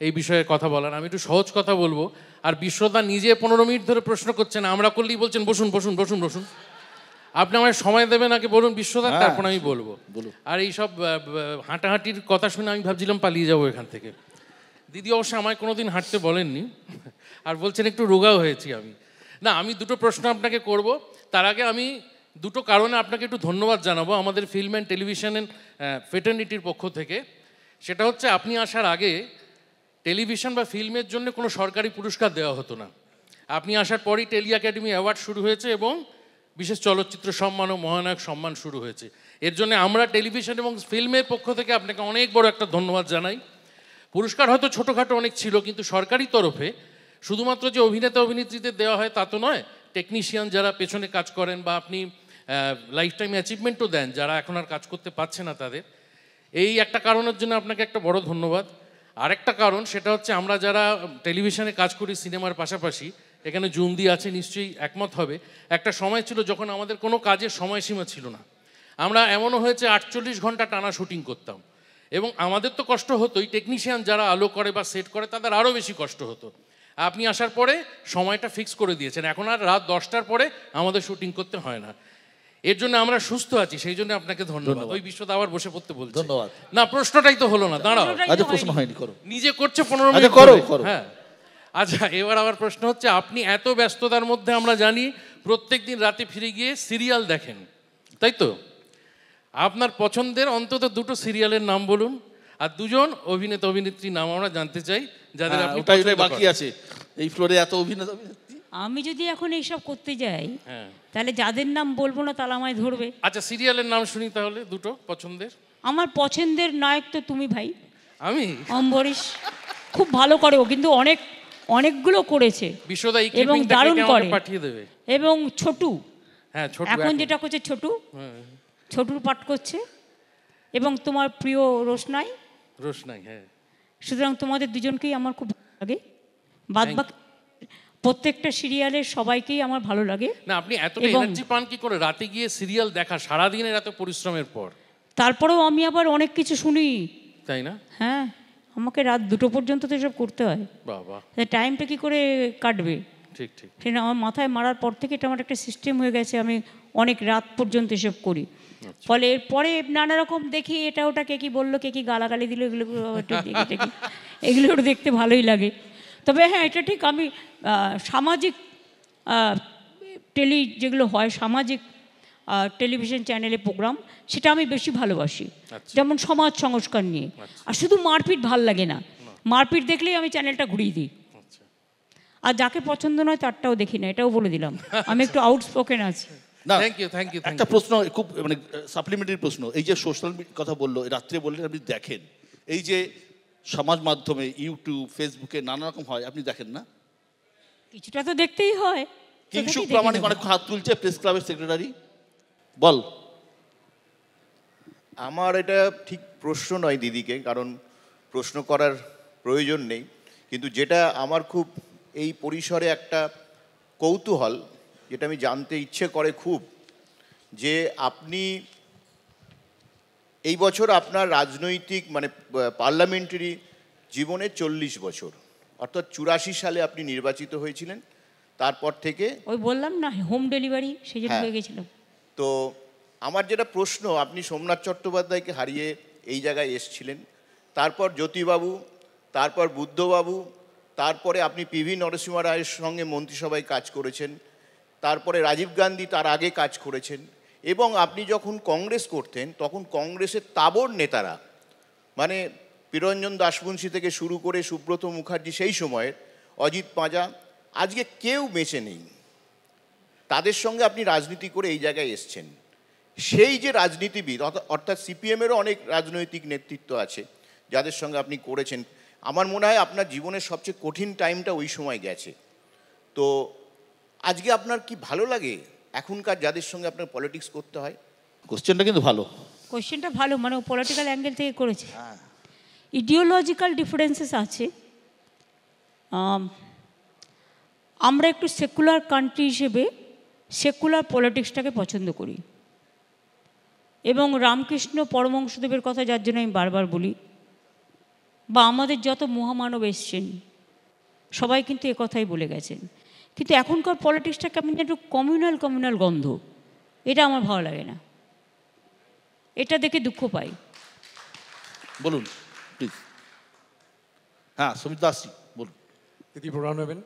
L: এই বিষয়ে কথা বলার, আমি একটু সহজ কথা বলবো। আর বিশ্বদা নিজে 15 মিনিট ধরে প্রশ্ন করছেন, আমরা করলেই বলছেন বসুন বসুন বসুন বসুন। আপনি আমায় সময় দেবেন আগে বলুন বিশ্বদা, তারপর আমি বলবো। আর এইসব হাঁটাহাঁটির কথা শুনে আমি ভাবছিলাম পালিয়ে যাবো এখান থেকে। দিদি অবশ্য আমায় কোনোদিন হাঁটতে বলেননি, আর বলছেন একটু রোগাও হয়েছি আমি। না, আমি দুটো প্রশ্ন আপনাকে করব। তার আগে আমি দুটো কারণে আপনাকে একটু ধন্যবাদ জানাবো আমাদের ফিল্ম অ্যান্ড টেলিভিশনের ফ্রেটার্নিটির পক্ষ থেকে। সেটা হচ্ছে, আপনি আসার আগে টেলিভিশন বা ফিল্মের জন্য কোনো সরকারি পুরস্কার দেওয়া হতো না। আপনি আসার পরই টেলি একাডেমি অ্যাওয়ার্ড শুরু হয়েছে এবং বিশেষ চলচ্চিত্র সম্মান ও মহানায়ক সম্মান শুরু হয়েছে। এর জন্য আমরা টেলিভিশন এবং ফিল্মের পক্ষ থেকে আপনাকে অনেক বড় একটা ধন্যবাদ জানাই। পুরস্কার হয়তো ছোটোখাটো অনেক ছিল, কিন্তু সরকারি তরফে শুধুমাত্র যে অভিনেতা অভিনেত্রীদের দেওয়া হয় তা তো নয়, টেকনিশিয়ান যারা পেছনে কাজ করেন বা আপনি লাইফ টাইম অ্যাচিভমেন্টও দেন যারা এখন আর কাজ করতে পারছে না তাদের। এই একটা কারণের জন্য আপনাকে একটা বড় ধন্যবাদ। আরেকটা কারণ সেটা হচ্ছে, আমরা যারা টেলিভিশনে কাজ করি সিনেমার পাশাপাশি, এখানে জুমদি আছে নিশ্চয়ই একমত হবে, একটা সময় ছিল যখন আমাদের কোনো কাজের সময়সীমা ছিল না। আমরা এমনও হয়েছে 48 ঘন্টা টানা শুটিং করতাম, এবং আমাদের তো কষ্ট হতোই, টেকনিশিয়ান যারা আলো করে বা সেট করে তাদের আরও বেশি কষ্ট হতো। আপনি আসার পরে সময়টা ফিক্স করে দিয়েছেন, এখন আর রাত 10টার পরে আমাদের শুটিং করতে হয় না। এর জন্য আমরা সুস্থ আছি, সেই জন্য আপনাকে ধন্যবাদ। ওই বিশ্বদা আবার বসে পড়তে বলছে।
A: ধন্যবাদ।
L: না, প্রশ্নটাই তো হলো না, দাঁড়াও।
A: আচ্ছা প্রশ্ন হয়নি, করো।
L: নিজে করছে 15 মিনিট ধরে। হ্যাঁ, আচ্ছা এবার আবার প্রশ্ন হচ্ছে, আপনি এত ব্যস্ততার মধ্যে আমরা জানি প্রত্যেকদিন রাতে ফিরে গিয়ে সিরিয়াল দেখেন, তাই তো? আপনার পছন্দের অন্তত 2টো সিরিয়ালের নাম বলুন, আর 2জন অভিনেতা অভিনেত্রীর নাম আমরা জানতে চাই যাদের আপনি
A: ওটাই বাকি আছে এই ফ্লোরে, এত অভিনেতা অভিনেত্রী।
B: আমি যদি এখন এইসব করতে যাই তাহলে যাদের নাম বলবো না তাহলে আমায় ধরবে।
L: আচ্ছা সিরিয়ালের নাম শুনি তাহলে 2টো পছন্দের।
B: আমার পছন্দের নায়ক তো তুমি ভাই,
L: আমি
B: অম্বরীশ খুব ভালো করে, ও কিন্তু অনেকগুলো করেছে এবং দারুণ করে,
L: পাঠিয়ে দেবে।
B: এবং ছোটু,
L: হ্যাঁ ছোটু
B: এখন যেটা করছে ছোটু, ছোটুর পাঠ করছে, এবং তোমার প্রিয় রোশনাই।
L: হ্যাঁ।
B: সুতরাং তোমাদের দুজনকেই আমার খুব ভালো লাগে, বাদবাকি প্রত্যেকটা সিরিয়ালের সবাইকেই আমার ভালো লাগে।
L: না, আপনি এতটা এনার্জি পান কি করে রাতে গিয়ে সিরিয়াল দেখা, সারাদিনের এত পরিশ্রমের পর?
B: তারপরেও আমি আবার অনেক কিছু শুনি,
L: তাই না?
B: হ্যাঁ, আমাকে রাত 2টো পর্যন্ত তো এসব করতে হয়।
L: বাবা,
B: টাইমটা কি করে কাটবে?
L: ঠিক ঠিক।
B: সেটা আমার মাথায় মারার পর থেকে এটা আমার একটা সিস্টেম হয়ে গেছে, আমি অনেক রাত পর্যন্ত এসব করি। ফলে এরপরে নানা রকম দেখি, এটা ওটা কে কি বললো, কে কি গালাগালি দিল, এগুলো একটু দেখি, এগুলো একটু দেখতে ভালোই লাগে। তবে হ্যাঁ, এটা ঠিক, আমি সামাজিক যেগুলো হয় সামাজিক টেলিভিশন চ্যানেলে প্রোগ্রাম, সেটা আমি বেশি ভালোবাসি। যেমন সমাজ সংস্কার নিয়ে। আর শুধু মারপিট ভাল লাগে না, মারপিট দেখলেই আমি চ্যানেলটা ঘুরিয়ে দিই। আর যাকে পছন্দ নয় তারটাও দেখি না, এটাও বলে দিলাম, আমি একটু আউটস্পোকেন আছি।
L: Thank you.
A: একটা প্রশ্ন, খুব মানে সাপ্লিমেন্টারি প্রশ্ন, এই যে সোশ্যাল মিডিয়ার কথা বললো, রাত্রে বললেন আপনি দেখেন, এই যে সমাজ মাধ্যমে ইউটিউব ফেসবুকে নানা রকম হয়, আপনি দেখেন না?
B: কিছুটা তো দেখতেই হয়।
A: কিংশুক প্রামাণিক অনেক হাত তুলছে, প্রেস ক্লাবের সেক্রেটারি, বল।
M: আমার এটা ঠিক প্রশ্ন নয় দিদিকে, কারণ প্রশ্ন করার প্রয়োজন নেই, কিন্তু যেটা আমার খুব এই পরিসরে একটা কৌতূহল, যেটা আমি জানতে ইচ্ছে করে খুব, যে আপনি এই বছর আপনার রাজনৈতিক মানে পার্লামেন্টারি জীবনে 40 বছর, অর্থাৎ 84 সালে আপনি নির্বাচিত হয়েছিলেন, তারপর থেকে
B: ওই বললাম না হোম ডেলিভারি, সেই জন্য হয়ে গেছিলাম।
M: তো আমার যেটা প্রশ্ন, আপনি সোমনাথ চট্টোপাধ্যায়কে হারিয়ে এই জায়গায় এসেছিলেন, তারপর জ্যোতিবাবু, তারপর বুদ্ধবাবু, তারপরে আপনি পিভি নরসিংহ রায়ের সঙ্গে মন্ত্রিসভায় কাজ করেছেন, তারপরে রাজীব গান্ধী তার আগে কাজ করেছেন, এবং আপনি যখন কংগ্রেস করতেন তখন কংগ্রেসের তাবড় নেতারা মানে পিরঞ্জন দাসবংশী থেকে শুরু করে সুব্রত মুখার্জি সেই সময়ের, অজিত পাঁজা, আজকে কেউ বেঁচে নেই। তাদের সঙ্গে আপনি রাজনীতি করে এই জায়গায় এসছেন। সেই যে রাজনীতিবিদ, অর্থাৎ সিপিএমেরও অনেক রাজনৈতিক নেতৃত্ব আছে যাদের সঙ্গে আপনি করেছেন। আমার মনে হয় আপনার জীবনের সবচেয়ে কঠিন টাইমটা ওই সময় গেছে। তো আজকে আপনার কি ভালো লাগে এখনকার যাদের সঙ্গে আপনার পলিটিক্স করতে হয়?
A: কোশ্চেনটা কিন্তু ভালো,
B: কোয়েশ্চেনটা ভালো, মানে পলিটিক্যাল অ্যাঙ্গেল থেকে করেছে। ইডিওলজিক্যাল ডিফারেন্সেস আছে। আমরা একটু সেকুলার কান্ট্রি হিসেবে সেকুলার পলিটিক্সটাকে পছন্দ করি, এবং রামকৃষ্ণ পরমহংসদেবের কথা যার জন্য আমি বারবার বলি, বা আমাদের যত মহামানব এসছেন সবাই কিন্তু একথাই বলে গেছেন। কিন্তু এখনকার পলিটিক্সটা কেমন একটু কমিউনাল গন্ধ, এটা আমার ভালো লাগে না, এটা দেখে দুঃখ পাই।
A: বলুন প্লিজ। হ্যাঁ, সুমিত দাসজি বলুন।
N: দিদি প্রণাম নেবেন।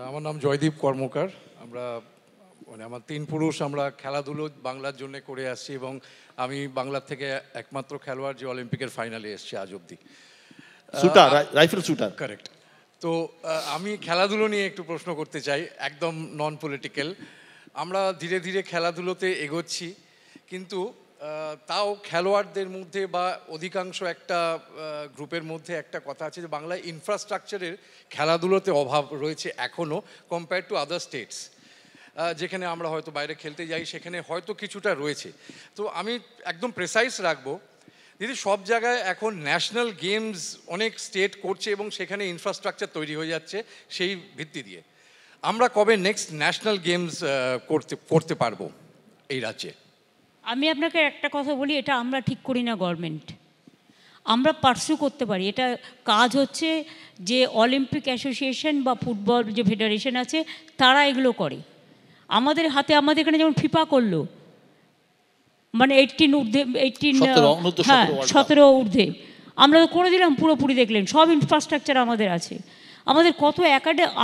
N: আমার নাম জয়দীপ কর্মকার। আমরা মানে আমার 3 পুরুষ আমরা খেলাধুলো বাংলার জন্য করে আসছি, এবং আমি বাংলার থেকে একমাত্র খেলোয়াড় যে অলিম্পিকের ফাইনালে এসছি আজ অব্দি।
A: Shooter, rifle shooter.
N: কারেক্ট। তো আমি খেলাধুলো নিয়ে একটু প্রশ্ন করতে চাই, একদম নন পলিটিক্যাল। আমরা ধীরে ধীরে খেলাধুলোতে এগোচ্ছি, কিন্তু তাও খেলোয়াড়দের মধ্যে বা অধিকাংশ একটা গ্রুপের মধ্যে একটা কথা আছে যে বাংলায় ইনফ্রাস্ট্রাকচারের খেলাধুলোতে অভাব রয়েছে এখনও কম্পেয়ার টু আদার স্টেটস। যেখানে আমরা হয়তো বাইরে খেলতে যাই সেখানে হয়তো কিছুটা রয়েছে। তো আমি একদম প্রেসাইজ রাখবো, দিদি সব জায়গায় এখন ন্যাশনাল গেমস অনেক স্টেট করছে এবং সেখানে ইনফ্রাস্ট্রাকচার তৈরি হয়ে যাচ্ছে সেই ভিত্তি দিয়ে। আমরা কবে নেক্সট ন্যাশনাল গেমস করতে পারবো এই রাজ্যে?
B: আমি আপনাকে একটা কথা বলি, এটা আমরা ঠিক করি না, গভর্নমেন্ট। আমরা পার্সু করতে পারি, এটা কাজ হচ্ছে যে অলিম্পিক অ্যাসোসিয়েশন বা ফুটবল যে ফেডারেশন আছে তারা এগুলো করে। আমাদের হাতে, আমাদের এখানে যেমন ফিফা করলো, মানে 18 ঊর্ধ্বে, 17 ঊর্ধ্বে আমরা তো করে দিলাম পুরোপুরি, দেখলেন সব ইনফ্রাস্ট্রাকচার আমাদের আছে। আমাদের কত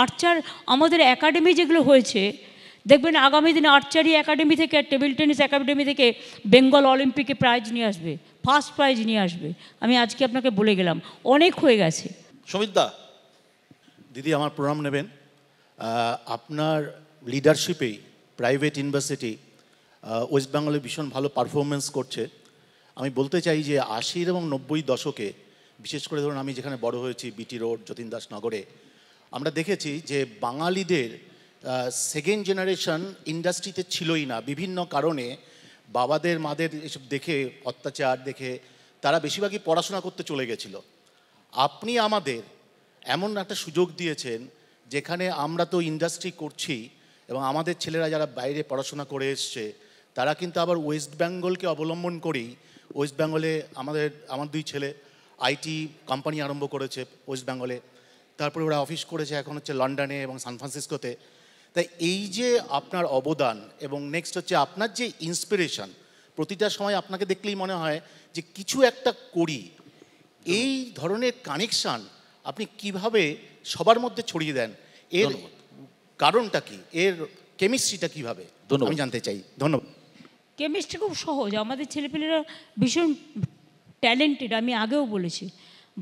B: আর্চার, আমাদের একাডেমি যেগুলো হয়েছে দেখবেন আগামী দিনে আর্চারি একাডেমি থেকে, টেবিল টেনিস একাডেমি থেকে বেঙ্গল অলিম্পিকে প্রাইজ নিয়ে আসবে, ফার্স্ট প্রাইজ নিয়ে আসবে। আমি আজকে আপনাকে বলে গেলাম, অনেক হয়ে গেছে।
A: সমিত দা।
D: দিদি আমার প্রণাম নেবেন। আপনার লিডারশিপেই প্রাইভেট ইউনিভার্সিটি ওয়েস্ট বেঙ্গলে ভীষণ ভালো পারফরমেন্স করছে। আমি বলতে চাই যে 80 এবং 90 দশকে, বিশেষ করে ধরুন আমি যেখানে বড় হয়েছি বিটি রোড যতীন দাস নগরে, আমরা দেখেছি যে বাঙালিদের সেকেন্ড জেনারেশন ইন্ডাস্ট্রিতে ছিলই না। বিভিন্ন কারণে বাবাদের মাদের এসব দেখে, অত্যাচার দেখে তারা বেশিরভাগই পড়াশোনা করতে চলে গেছিল। আপনি আমাদের এমন একটা সুযোগ দিয়েছেন যেখানে আমরা তো ইন্ডাস্ট্রি করছি, এবং আমাদের ছেলেরা যারা বাইরে পড়াশোনা করে এসছে তারা কিন্তু আবার ওয়েস্ট বেঙ্গলকে অবলম্বন করেই, ওয়েস্ট বেঙ্গলে আমার 2 ছেলে আইটি কোম্পানি আরম্ভ করেছে ওয়েস্ট বেঙ্গলে, তারপরে ওরা অফিস করেছে এখন হচ্ছে লন্ডনে এবং সান ফ্রান্সিসকোতে। তাই এই যে আপনার অবদান, এবং নেক্সট হচ্ছে আপনার যে ইন্সপিরেশন, প্রতিটা সময় আপনাকে দেখলেই মনে হয় যে কিছু একটা করি, এই ধরনের কানেকশান আপনি কিভাবে সবার মধ্যে ছড়িয়ে দেন, এর কারণটা কি, এর কেমিস্ট্রিটা কীভাবে আমি জানতে চাই। ধন্যবাদ।
B: কেমিস্ট্রি খুব সহজ, আমাদের ছেলেপেলেরা ভীষণ ট্যালেন্টেড। আমি আগেও বলেছি,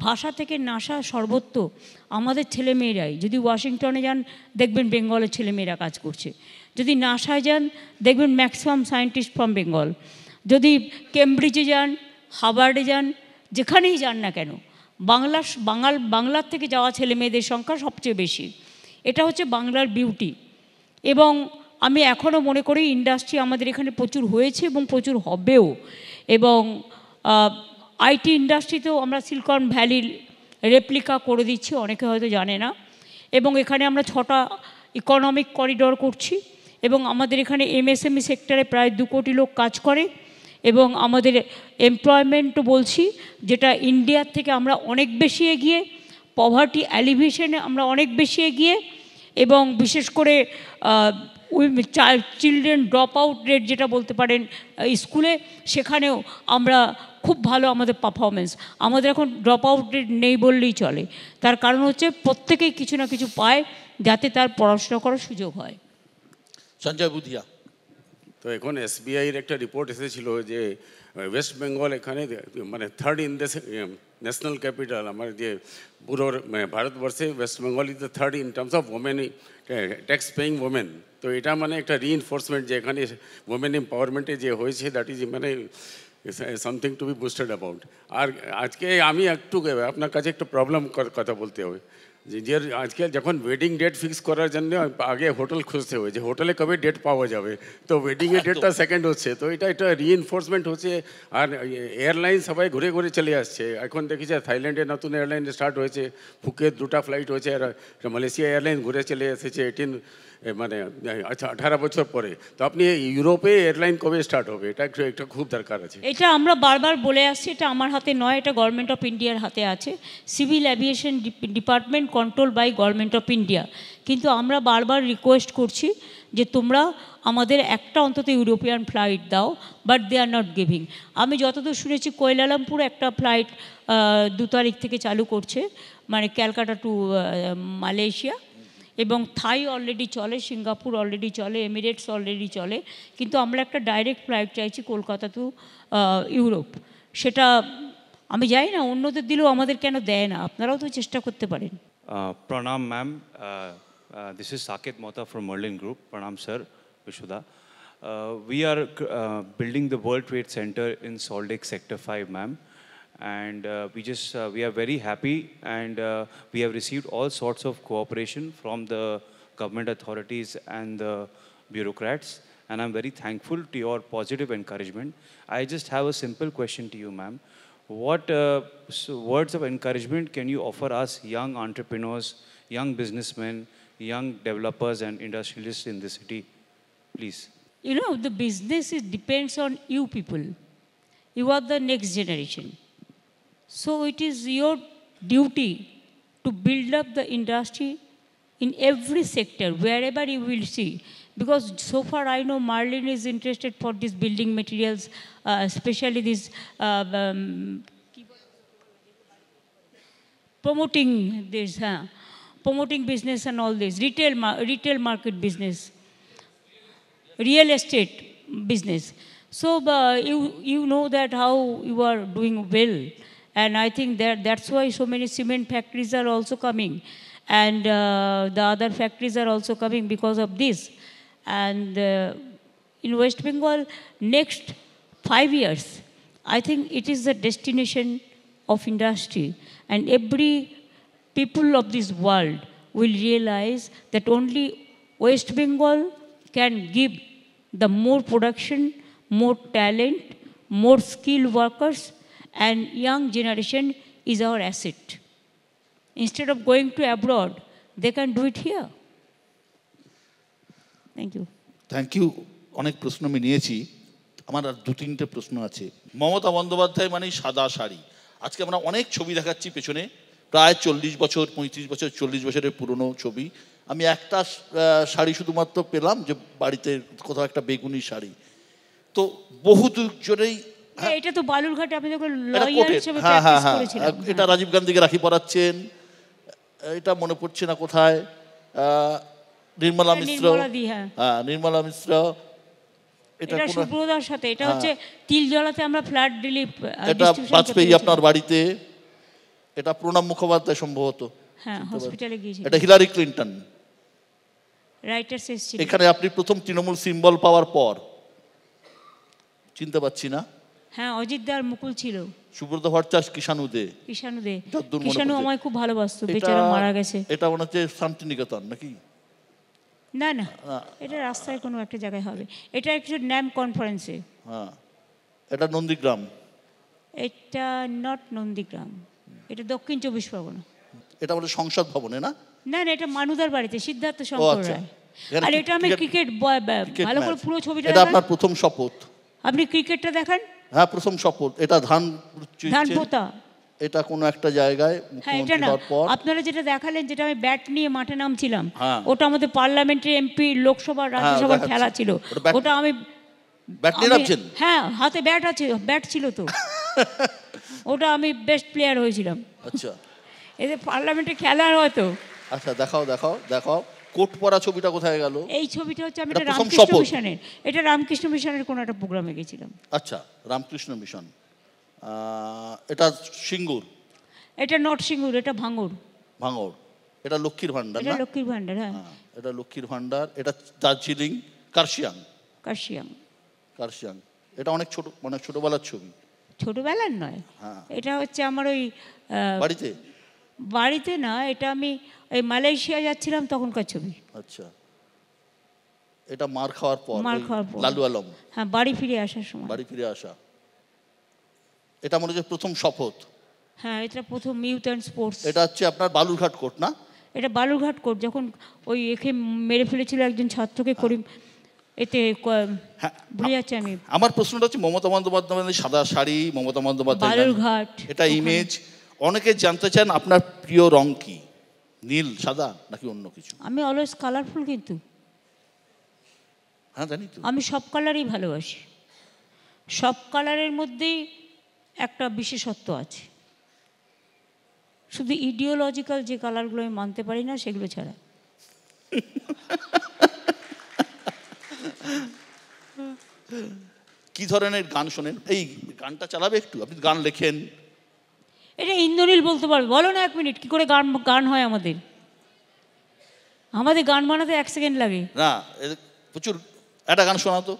B: ভাষা থেকে নাসা সর্বত্র আমাদের ছেলেমেয়েরাই। যদি ওয়াশিংটনে যান দেখবেন বেঙ্গলের ছেলেমেয়েরা কাজ করছে, যদি নাসায় যান দেখবেন ম্যাক্সিমাম সায়েন্টিস্ট ফ্রম বেঙ্গল, যদি কেমব্রিজে যান, হার্ভার্ডে যান, যেখানেই যান না কেন বাংলার থেকে যাওয়া ছেলেমেয়েদের সংখ্যা সবচেয়ে বেশি। এটা হচ্ছে বাংলার বিউটি। এবং আমি এখনও মনে করি ইন্ডাস্ট্রি আমাদের এখানে প্রচুর হয়েছে এবং প্রচুর হবেও। এবং আইটি ইন্ডাস্ট্রিতেও আমরা সিলিকন ভ্যালির রেপ্লিকা করে দিচ্ছি, অনেকে হয়তো জানে না। এবং এখানে আমরা 6টা ইকোনমিক করিডর করছি, এবং আমাদের এখানে এমএসএমই সেক্টরে প্রায় 2 কোটি লোক কাজ করে, এবং আমাদের এমপ্লয়মেন্টও বলছি যেটা ইন্ডিয়ার থেকে আমরা অনেক বেশি এগিয়ে, পভার্টি অ্যালিভিয়েশনে আমরা অনেক বেশি এগিয়ে, এবং বিশেষ করে চিলড্রেন ড্রপ আউট রেট যেটা বলতে পারেন স্কুলে, সেখানেও আমরা খুব ভালো আমাদের পারফরমেন্স। আমাদের এখন ড্রপ আউট রেট নেই বললেই চলে। তার কারণ হচ্ছে প্রত্যেকেই কিছু না কিছু পায় যাতে তার পড়াশোনা করার সুযোগ হয়।
A: সঞ্জয় বুধিয়া।
O: তো এখন এসবিআইয়ের একটা রিপোর্ট এসেছিল যে ওয়েস্ট বেঙ্গল এখানে মানে third in the national capital, আমার যে পুরো ভারতবর্ষে West Bengal is the third in terms of women, tax paying women. তো এটা মানে একটা রিইনফোর্সমেন্ট যে এখানে ওমেন এম্পাওয়ারমেন্টে যে হয়েছে, দ্যাট ইজ মানে something to be boosted about. আর আজকে আমি একটু আপনার কাছে একটু প্রবলেম কথা বলতে হবে যে আজকে যখন ওয়েডিং ডেট ফিক্স করার জন্য আগে হোটেল খুঁজতে হবে যে হোটেলে কবে ডেট পাওয়া যাবে, তো ওয়েডিংয়ের ডেটটা সেকেন্ড হচ্ছে। তো এটা একটা রিইনফোর্সমেন্ট হচ্ছে। আর এয়ারলাইন সবাই ঘুরে ঘুরে চলে আসছে। এখন দেখেছি থাইল্যান্ডে নতুন এয়ারলাইন স্টার্ট হয়েছে, ফুকেত 2টা ফ্লাইট হয়েছে, আর মালয়েশিয়া এয়ারলাইন ঘুরে চলে এসেছে 18 বছর পরে। তো আপনি ইউরোপে এয়ারলাইন কবে স্টার্ট হবে, এটা একটা খুব দরকার আছে।
B: এটা আমরা বারবার বলে আসছি, এটা আমার হাতে নয়, এটা গভর্নমেন্ট অফ ইন্ডিয়ার হাতে আছে। Civil aviation department control by government of India. কিন্তু আমরা বারবার রিকোয়েস্ট করছি যে তোমরা আমাদের একটা অন্তত ইউরোপিয়ান ফ্লাইট দাও, but they are not giving. আমি যতদূর শুনেছি কোয়েলালামপুর একটা ফ্লাইট 2 তারিখ থেকে চালু করছে, মানে ক্যালকাটা টু মালয়েশিয়া, এবং থাই অলরেডি চলে, সিঙ্গাপুর অলরেডি চলে, এমিরেটস অলরেডি চলে। কিন্তু আমরা একটা ডাইরেক্ট ফ্লাইট চাইছি কলকাতা টু ইউরোপ। সেটা আমি জানি না অন্যদের দিলেও আমাদের কেন দেয় না, আপনারাও তো চেষ্টা করতে পারেন।
P: Pranam ma'am, this is Saket Mohta from Merlin Group. Pranam sir, Vishwada. We are building the World Trade Center in Salt Lake Sector 5, ma'am. And we are very happy, and we have received all sorts of cooperation from the government authorities and the bureaucrats, and I'm very thankful to your positive encouragement. I just have a simple question to you, ma'am. What words of encouragement can you offer us young entrepreneurs, young businessmen, young developers and industrialists in the city, please?
B: You know, the business depends on you people. You are the next generation. So it is your duty to build up the industry in every sector, wherever you will see. Because so far I know Merlin is interested for these building materials, especially this promoting business and all this, retail market business, real estate business. So you know that how you are doing well. And I think that's why so many cement factories are also coming. And the other factories are also coming because of this. And in West Bengal, next 5 years, I think it is the destination of industry. And every people of this world will realize that only West Bengal can give the more production, more talent, more skilled workers, and young generation is our asset. Instead of going to abroad, they can do it here. Thank you.
A: Thank you. অনেক প্রশ্ন আমি নিয়েছি, আমার আর 2-3টে প্রশ্ন আছে। মমতা বন্দ্যোপাধ্যায় মানে সাদা শাড়ি। আজকে আমরা অনেক ছবি দেখাচ্ছি পেছনে, প্রায় 40 বছর, 35 বছর, 40 বছরের পুরনো ছবি। আমি একটা শাড়ি শুধুমাত্র পেলাম, যে বাড়িতে কোথাও একটা বেগুনি শাড়ি। তো বহু দুজনেই
B: এটা তো বালুরঘাটে আমি যখন লয়ার হিসেবে প্র্যাকটিস করেছিলাম।
A: এটা রাজীব গান্ধীকে রাখি পরাচ্ছেন, এটা মনে পড়ছে না কোথায়, নির্মলা মিশ্র। হ্যাঁ, নির্মলা মিশ্র।
B: এটা সুব্রতার সাথে, এটা হচ্ছে তিলজলাতে আমরা ফ্ল্যাট রিলিফ,
A: এটা বাজপেয়ী আপনার বাড়িতে, এটা প্রণব মুখোপাধ্যায় সম্ভবত,
B: হ্যাঁ, হসপিটালে গিয়েছিল।
A: এটা হিলারি ক্লিন্টন।
B: রাইটার্স এসেছিল
A: এখানে। আপনি প্রথম তৃণমূল সিম্বল পাওয়ার পর, চিনতে পারছি না।
B: হ্যাঁ, অজিত দার মুকুল ছিল।
A: সুব্রত ভট্টাচার্য, কিষাণু দে।
B: কিষাণু আমায় খুব ভালোবাসতো, বেচারা মারা গেছে।
A: এটা মনে হচ্ছে শান্তিনিকেতন নাকি?
B: না না, এটা রাস্তায় কোনো একটা জায়গায় হবে। এটা একটু ন্যাম কনফারেন্সে।
A: হ্যাঁ, এটা নন্দীগ্রাম।
B: এটা নট নন্দীগ্রাম, এটা দক্ষিণ 24 পরগনা।
A: এটা বলে সংসদ ভবনে না?
B: না না, এটা মানুদার বাড়িতে, সিদ্ধার্থ শঙ্কর রায়। আর এটা আমি ক্রিকেট, ভালো করে পুরো ছবিটা।
A: এটা আপনার প্রথম শপথ?
B: আপনি ক্রিকেটটা দেখান।
A: হ্যাঁ, প্রথম শপথ। এটা ধান
B: পোতা।
A: এটা কোনো একটা জায়গায়
B: হ্যাঁ এটা
A: মুখ্যমন্ত্রী
B: না,
A: হওয়ার পর
B: আপনারা যেটা দেখালেন, যেটা আমি ব্যাট নিয়ে মাঠে নামছিলাম,
A: হ্যাঁ।
B: ওটা আমাদের পার্লামেন্টের এমপি, লোকসভা, রাজ্যসভার
A: ওটা
B: খেলা ছিল।
A: ওটা ব্যাট-
B: ওটা আমি
A: ব্যাট নিয়ে নামছেন?
B: হ্যাঁ, হাতে ব্যাট আছে, ব্যাট ছিল তো। ওটা আমি বেস্ট প্লেয়ার হয়েছিলাম।
A: আচ্ছা
B: এদের পার্লামেন্টে খেলা হয়তো।
A: আচ্ছা, দেখাও দেখাও দেখাও, কোট পরা ছবিটা কোথায় গেল?
B: এই ছবিটা হচ্ছে আমি
A: এটা
B: এটা
A: প্রথম
B: রামকৃষ্ণ
A: শপথ।
B: মিশনের, এটা রামকৃষ্ণ মিশনের কোনো একটা প্রোগ্রামে গেছিলাম।
A: আচ্ছা, রামকৃষ্ণ মিশন। এটা সিঙ্গুর,
B: এটা নরসিংহুর, এটা ভাঙড়।
A: ভাঙড়। এটা লক্ষ্মীর ভান্ডার
B: এটা
A: না?
B: লক্ষ্মীর ভান্ডার, হ্যাঁ।
A: এটা লক্ষ্মীর ভান্ডার। এটা দার্জিলিং, কার্শিয়াং।
B: কার্শিয়াং।
A: কার্শিয়াং। এটা অনেক ছোট, মানে ছোটবেলার ছবি।
B: ছোটবেলার নয়,
A: হ্যাঁ।
B: এটা হচ্ছে আমার ওই
A: বাড়িতে?
B: বাড়িতে না, এটা আমি ওই মালয়েশিয়া যাচ্ছিলাম তখনকার ছবি।
A: আচ্ছা, এটা মার খাওয়ার পর,
B: মার
A: ওই
B: খাওয়ার পর।
A: লালু আলম
B: হ্যাঁ, বাড়ি ফিরে আসার সময়।
A: বাড়ি ফিরে আসা। এটা মনে হচ্ছে প্রথম শপথ।
B: হ্যাঁ, এটা প্রথম ইউথ অ্যান্ড স্পোর্টস।
A: এটা হচ্ছে আপনার বালুরঘাট কোর্ট না?
B: এটা বালুরঘাট কোর্ট, যখন ওই একে মেরে ফেলেছিল একজন ছাত্রকে, করিম, এতে ভুলে যাচ্ছি আমি।
A: আমার প্রশ্নটা হচ্ছে মমতা বন্দ্যোপাধ্যায়ের সাদা শাড়ি, মমতা বন্দ্যোপাধ্যায়
B: বালুরঘাট,
A: এটা ইমেজ। অনেকে জানতে চান আপনার প্রিয় রং কি, নীল, সাদা নাকি অন্য কিছু?
B: আমি অলওয়েজ কালারফুল, কিন্তু
A: হ্যাঁ জানি তো।
B: আমি সব কালারই ভালোবাসি। সব কালারের মধ্যেই একটা বিশেষত্ব আছে, শুধু ইডিওলজিক্যাল যে কালারগুলো আমি মানতে পারি না, সেগুলো ছাড়া।
A: কি ধরনের গান শোনেন? এই গানটা চালাবে একটু, আপনি গান লেখেন।
B: এটা ইন্দ্রনীল বলতে পারবে। বলো না 1 মিনিট, কি করে গান হয় আমাদের? আমাদের গান বানাতে 1 সেকেন্ড লাগে
A: না, প্রচুর। একটা গান শোনাতো।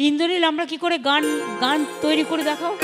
B: ইন্দ্রনীল, আমরা কি করে গান তৈরি করে দেখাও।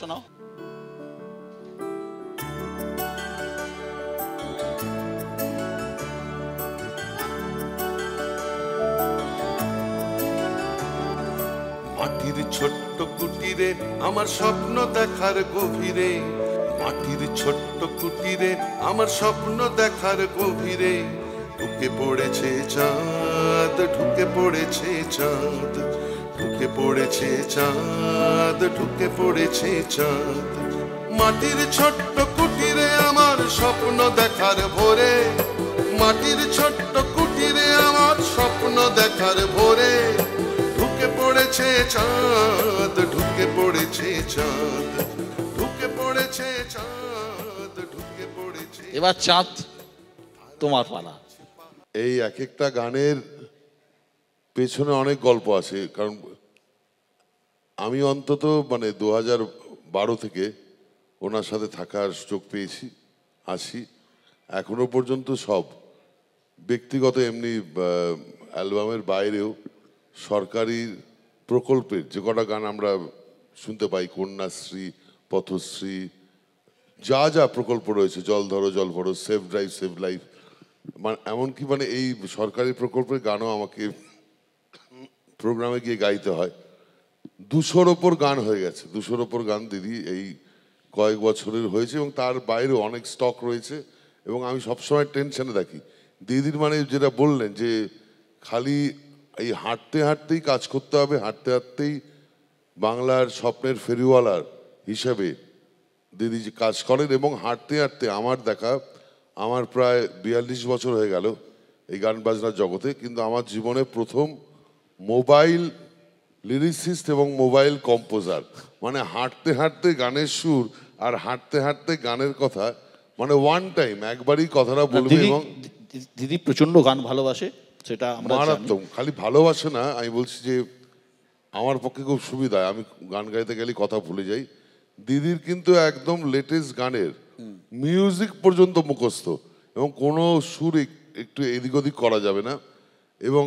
A: শোনাও।
Q: মাটির ছোট্ট কুটিরে আমার স্বপ্ন দেখার গভীরে, মাটির ছোট্ট কুটিরে আমার স্বপ্ন দেখার গভীরে, ঢুকে পড়েছে চাঁদ, ঢুকে পড়েছে চাঁদ, ঢুকে পড়েছে চাঁদ, ঢুকে পড়েছে চাঁদ। মাটির ছোট্ট কুটিরে আমার স্বপ্ন দেখার ভোরে, মাটির ছোট্ট কুটিরে আমার স্বপ্ন দেখার ভোরে, ঢুকে পড়েছে চাঁদ, ঢুকে পড়েছে চাঁদ, ঢুকে পড়েছে চাঁদ, ঢুকে পড়েছে।
A: এবার চাঁদ, তোমার পালা।
R: এই এক একটা গানের পেছনে অনেক গল্প আছে, কারণ আমি অন্তত মানে 2012 থেকে ওনার সাথে থাকার সুযোগ পেয়েছি, আছি এখনো পর্যন্ত। সব ব্যক্তিগত এমনি অ্যালবামের বাইরেও সরকারি প্রকল্পের যে কটা গান আমরা শুনতে পাই, কন্যাশ্রী, পথশ্রী, যা যা প্রকল্প রয়েছে, জল ধরো জল ভরো, সেভ ড্রাইভ সেভ লাইফ, মানে এমনকি মানে এই সরকারি প্রকল্পের গানও আমাকে প্রোগ্রামে গিয়ে গাইতে হয়। 200-র ওপর গান হয়ে গেছে, 200-র ওপর গান দিদি এই কয়েক বছরের হয়েছে, এবং তার বাইরেও অনেক স্টক রয়েছে। এবং আমি সবসময় টেনশনে থাকি দিদির, মানে যেটা বললেন যে খালি এই হাঁটতে হাঁটতেই কাজ করতে হবে, হাঁটতে হাঁটতেই বাংলার স্বপ্নের ফেরিওয়ালার হিসেবে দিদি যে কাজ করেন। এবং হাঁটতে হাঁটতে আমার দেখা, আমার প্রায় 42 বছর হয়ে গেল এই গান বাজনার জগতে, কিন্তু আমার জীবনে প্রথম মোবাইল লিরিসিস্ট এবং মোবাইল কম্পোজার, মানে হাঁটতে হাঁটতে গানের সুর আর হাঁটতে হাঁটতে গানের কথা, মানে ওয়ান টাইম একবারই কথাটা বলবে। এবং
A: দিদি প্রচন্ড গান ভালোবাসে, সেটা আমরা
R: মারাত্মক। খালি ভালোবাসে না, আমি বলছি যে আমার পক্ষে খুব সুবিধা, আমি গান গাইতে গেলে কথা ভুলে যাই, দিদির কিন্তু একদম লেটেস্ট গানের মিউজিক পর্যন্ত মুখস্থ, এবং কোনো সুর একটু এদিক ওদিক করা যাবে না। এবং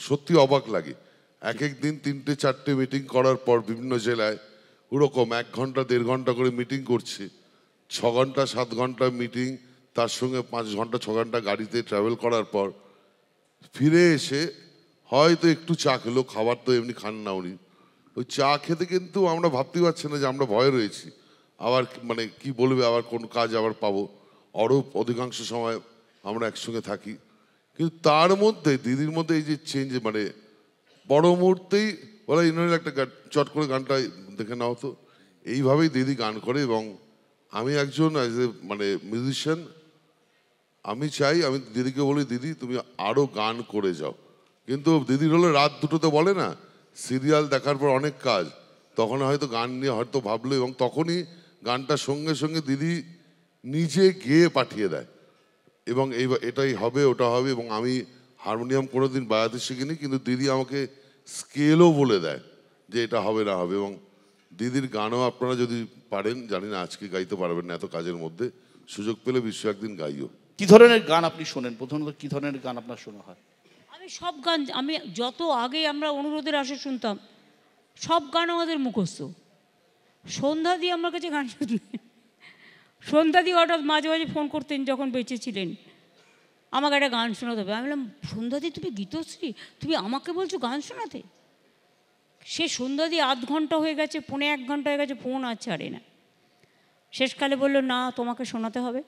R: সত্যি অবাক লাগে, এক এক দিন 3টে-4টে মিটিং করার পর বিভিন্ন জেলায় ওরকম 1 ঘন্টা 1.5 ঘন্টা করে মিটিং করছি, 6 ঘন্টা 7 ঘন্টা মিটিং, তার সঙ্গে 5 ঘন্টা 6 ঘন্টা গাড়িতে ট্রাভেল করার পর ফিরে এসে হয়তো একটু চা খেলো, খাবার তো এমনি খান না উনি, ওই চা খেতে কিন্তু আমরা ভাবতেই পারছি না যে আমরা ভয়ে রয়েছি, আবার মানে কি বলবে, আবার কোন কাজ আবার পাবো। অধিকাংশ সময় আমরা একসঙ্গে থাকি, কিন্তু তার মধ্যে দিদির মধ্যে এই যে চেঞ্জ, মানে বড় মুহূর্তেই বলা ইনোর একটা চট করে গানটা দেখে নাও তো, এইভাবেই দিদি গান করে। এবং আমি একজন অ্যাজ এ মানে মিউজিশিয়ান, আমি চাই, আমি দিদিকে বলি দিদি তুমি আরও গান করে যাও, কিন্তু দিদির হলে রাত 2টোতে বলে না, সিরিয়াল দেখার পর অনেক কাজ, তখন হয়তো গান নিয়ে হয়তো ভাবলো, এবং তখনই গানটা সঙ্গে সঙ্গে দিদি নিজে গেয়ে পাঠিয়ে দেয়, এবং এটাই হবে ওটা হবে। এবং আমি হারমোনিয়াম কোনোদিন বাজাতে শিখিনি, কিন্তু দিদি আমাকে স্কেলও বলে দেয় যে এটা হবে না হবে। এবং দিদির গানও আপনারা যদি পারেন, জানি না আজকে গাইতে পারবেন না এত কাজের মধ্যে, সুযোগ পেলে বিশ্ব একদিন গাইও।
A: কি ধরনের গান আপনি শোনেন? প্রথমত কি ধরনের গান আপনার শোনা হয়?
B: আমি সব গান, আমি যত আগে আমরা অনুরোধের আসে শুনতাম, সব গান আমাদের মুখস্থ। সন্ধ্যা দিয়ে আমার কাছে গান শুনলেন, সন্ধ্যা দিয়ে হঠাৎ মাঝে মাঝে ফোন করতেন যখন বেঁচে ছিলেন, আমাকে একটা গান শোনাতে হবে। আমি বললাম সন্ধ্যাদি তুমি গীতশ্রী, তুমি আমাকে বলছো গান শোনাতে? সে সন্ধ্যাদি আধ ঘন্টা হয়ে গেছে, 1.5 ঘন্টা হয়ে গেছে, ফোন আর ছাড়ে না। শেষকালে বললো না তোমাকে শোনাতে হবে।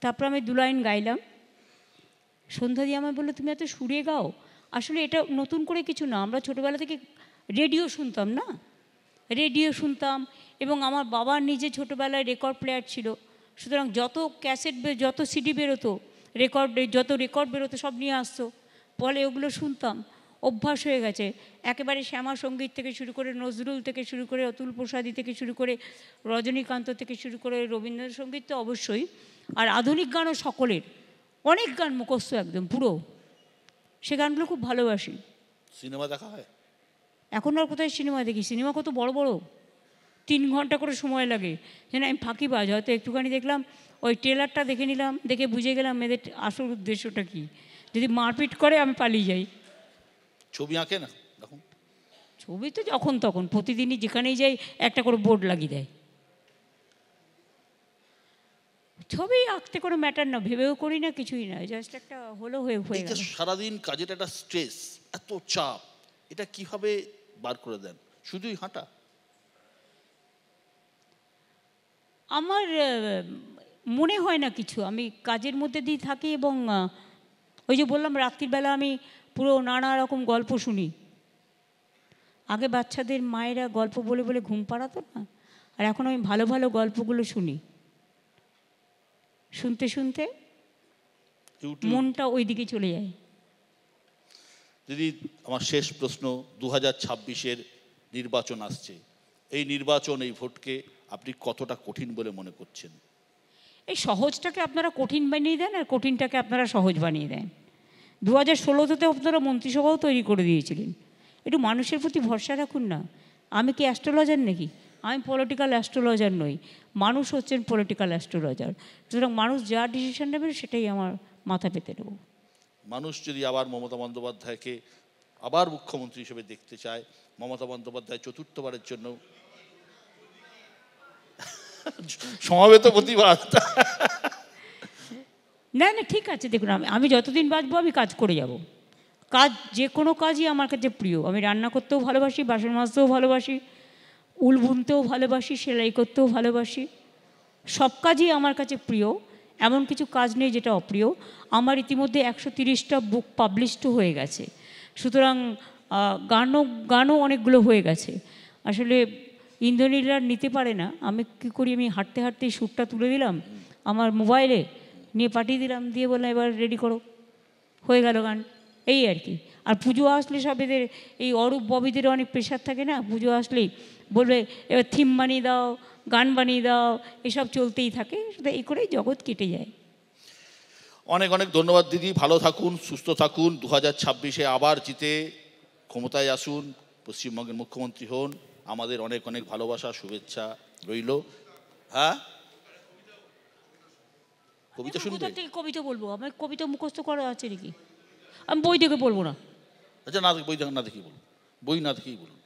B: তারপর আমি 2 লাইন গাইলাম। সন্ধ্যাদি আমায় বললো তুমি এত সুরে গাও। আসলে এটা নতুন করে কিছু না, আমরা ছোটোবেলা থেকে রেডিও শুনতাম না, রেডিও শুনতাম, এবং আমার বাবার নিজে ছোটোবেলায় রেকর্ড প্লেয়ার ছিল, সুতরাং যত ক্যাসেট যত সিডি বেরোতো, যত রেকর্ড বেরোতো সব নিয়ে আসতো, ফলে ওগুলো শুনতাম, অভ্যাস হয়ে গেছে। একেবারে শ্যামা সঙ্গীত থেকে শুরু করে, নজরুল থেকে শুরু করে, অতুল প্রসাদী থেকে শুরু করে, রজনীকান্ত থেকে শুরু করে, রবীন্দ্রসঙ্গীত তো অবশ্যই, আর আধুনিক গানও সকলের, অনেক গান মুখস্থ একদম পুরো, সে গানগুলো খুব ভালোবাসি।
A: সিনেমা দেখা হয়?
B: এখন আর কোথায় সিনেমা দেখি, সিনেমা কত বড় বড়, 3 ঘন্টা করে সময় লাগে, যেন আমি ফাঁকিবাজ, হয়তো একটুখানি দেখলাম, ওই ট্রেলারটা দেখে নিলাম, দেখে বুঝে গেলাম এদের আসল উদ্দেশ্যটা কী। যদি মারপিট করে আমি পালিয়ে যাই।
A: ছবি আঁকে না দেখুন?
B: ছবি তো যখন তখন, প্রতিদিনই যেখানেই যাই একটা করে বোর্ড লাগিয়ে দেয়। ছবি আঁকতে কোনো ম্যাটার না, ভেবেও করি না, কিছুই না, জাস্ট একটা হলো হয়ে গেল।
A: সারাদিন কাজের একটা স্ট্রেস, এত চাপ, এটা কিভাবে বার করে দেন? শুধুই হাঁটা?
B: আমার মনে হয় না কিছু, আমি কাজের মধ্যে দিয়ে থাকি, এবং ওই যে বললাম রাত্রিবেলা আমি পুরো নানা রকম গল্প শুনি। আগে বাচ্চাদের মায়েরা গল্প বলে বলে ঘুম পাড়াতো না, আর এখন আমি ভালো ভালো গল্পগুলো শুনি, শুনতে শুনতে মনটা ওই দিকে চলে যায়।
A: দিদি আমার শেষ প্রশ্ন, 2026-এর নির্বাচন আসছে, এই নির্বাচন, এই ভোটকে আপনি কতটা কঠিন বলে মনে করছেন?
B: এই সহজটাকে আপনারা কঠিন বানিয়ে দেন, আর কঠিনটাকে আপনারা সহজ বানিয়ে দেন। 2016-তে আপনারা মন্ত্রিসভাও তৈরি করে দিয়েছিলেন। একটু মানুষের প্রতি ভরসা রাখুন না। আমি কি অ্যাস্ট্রোলজার নাকি? আমি পলিটিক্যাল অ্যাস্ট্রোলজার নই, মানুষ হচ্ছেন পলিটিক্যাল অ্যাস্ট্রোলজার। সুতরাং মানুষ যা ডিসিশন নেবে সেটাই আমার মাথা পেতে নেব।
A: মানুষ যদি আবার মমতা বন্দ্যোপাধ্যায়কে আবার মুখ্যমন্ত্রী হিসেবে দেখতে চায়, মমতা বন্দ্যোপাধ্যায় 4র্থবারের জন্য সমাবেত প্রতিবাদ।
B: না না ঠিক আছে, দেখুন আমি যতদিন বাঁচবো আমি কাজ করে যাব। কাজ, যে কোনো কাজই আমার কাছে প্রিয়। আমি রান্না করতেও ভালোবাসি, বাসন মাজতেও ভালোবাসি, উল বুনতেও ভালোবাসি, সেলাই করতেও ভালোবাসি, সব কাজই আমার কাছে প্রিয়। এমন কিছু কাজ নেই যেটা অপ্রিয়। আমার ইতিমধ্যে 130টা বুক পাবলিশড হয়ে গেছে, সুতরাং গানও অনেকগুলো হয়ে গেছে। আসলে ইন্দ্রনীলরা নিতে পারে না, আমি কী করি, আমি হাঁটতে হাঁটতেই শ্যুটটা তুলে দিলাম আমার মোবাইলে, নিয়ে পাঠিয়ে দিলাম, দিয়ে বললাম এবার রেডি করো, হয়ে গেল গান, এই আর কি। আর পুজো আসলে সব এদের এই অরূপ ববিদের অনেক প্রেশার থাকে না, পুজো আসলেই বলবে এবার থিম বানিয়ে দাও, গান বানিয়ে দাও, এসব চলতেই থাকে, এই করেই জগৎ কেটে যায়।
A: অনেক অনেক ধন্যবাদ দিদি, ভালো থাকুন, সুস্থ থাকুন, 2026-এ আবার জিতে ক্ষমতায় আসুন, পশ্চিমবঙ্গের মুখ্যমন্ত্রী হন। আমাদের অনেক অনেক ভালোবাসা, শুভেচ্ছা, রইল। হ্যাঁ, কবিতা শুনবে?
B: কোথা থেকে কবিতা বলবো? আমার কবিতা মুখস্থ করা আছে নাকি? আমি বই দেখে বলবো না।
A: আচ্ছা, না বই না দেখেই বলুন, বই না দেখেই বলুন,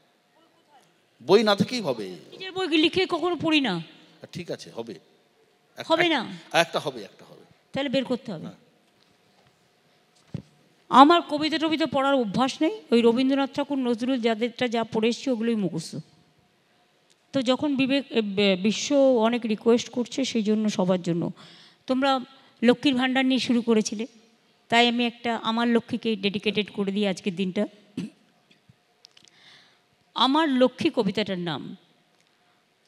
A: বই না দেখেই হবে।
B: নিজের বই লিখে কখনো পড়ি না।
A: ঠিক আছে, হবে,
B: হবে না?
A: একটা হবে, একটা হবে।
B: তাহলে বের করতে হবে। আমার কবিতা টবিতা পড়ার অভ্যাস নেই। ওই রবীন্দ্রনাথ ঠাকুর, নজরুল যাদেরটা যা পড়ে এসছি ওগুলোই মুখস্থ। তো যখন বিশ্ব অনেক রিকোয়েস্ট করছে, সেই জন্য সবার জন্য, তোমরা লক্ষ্মীর ভাণ্ডার নিয়ে শুরু করেছিলে, তাই আমি একটা আমার লক্ষ্মীকে ডেডিকেটেড করে দিই আজকের দিনটা। আমার লক্ষ্মী কবিতাটার নাম।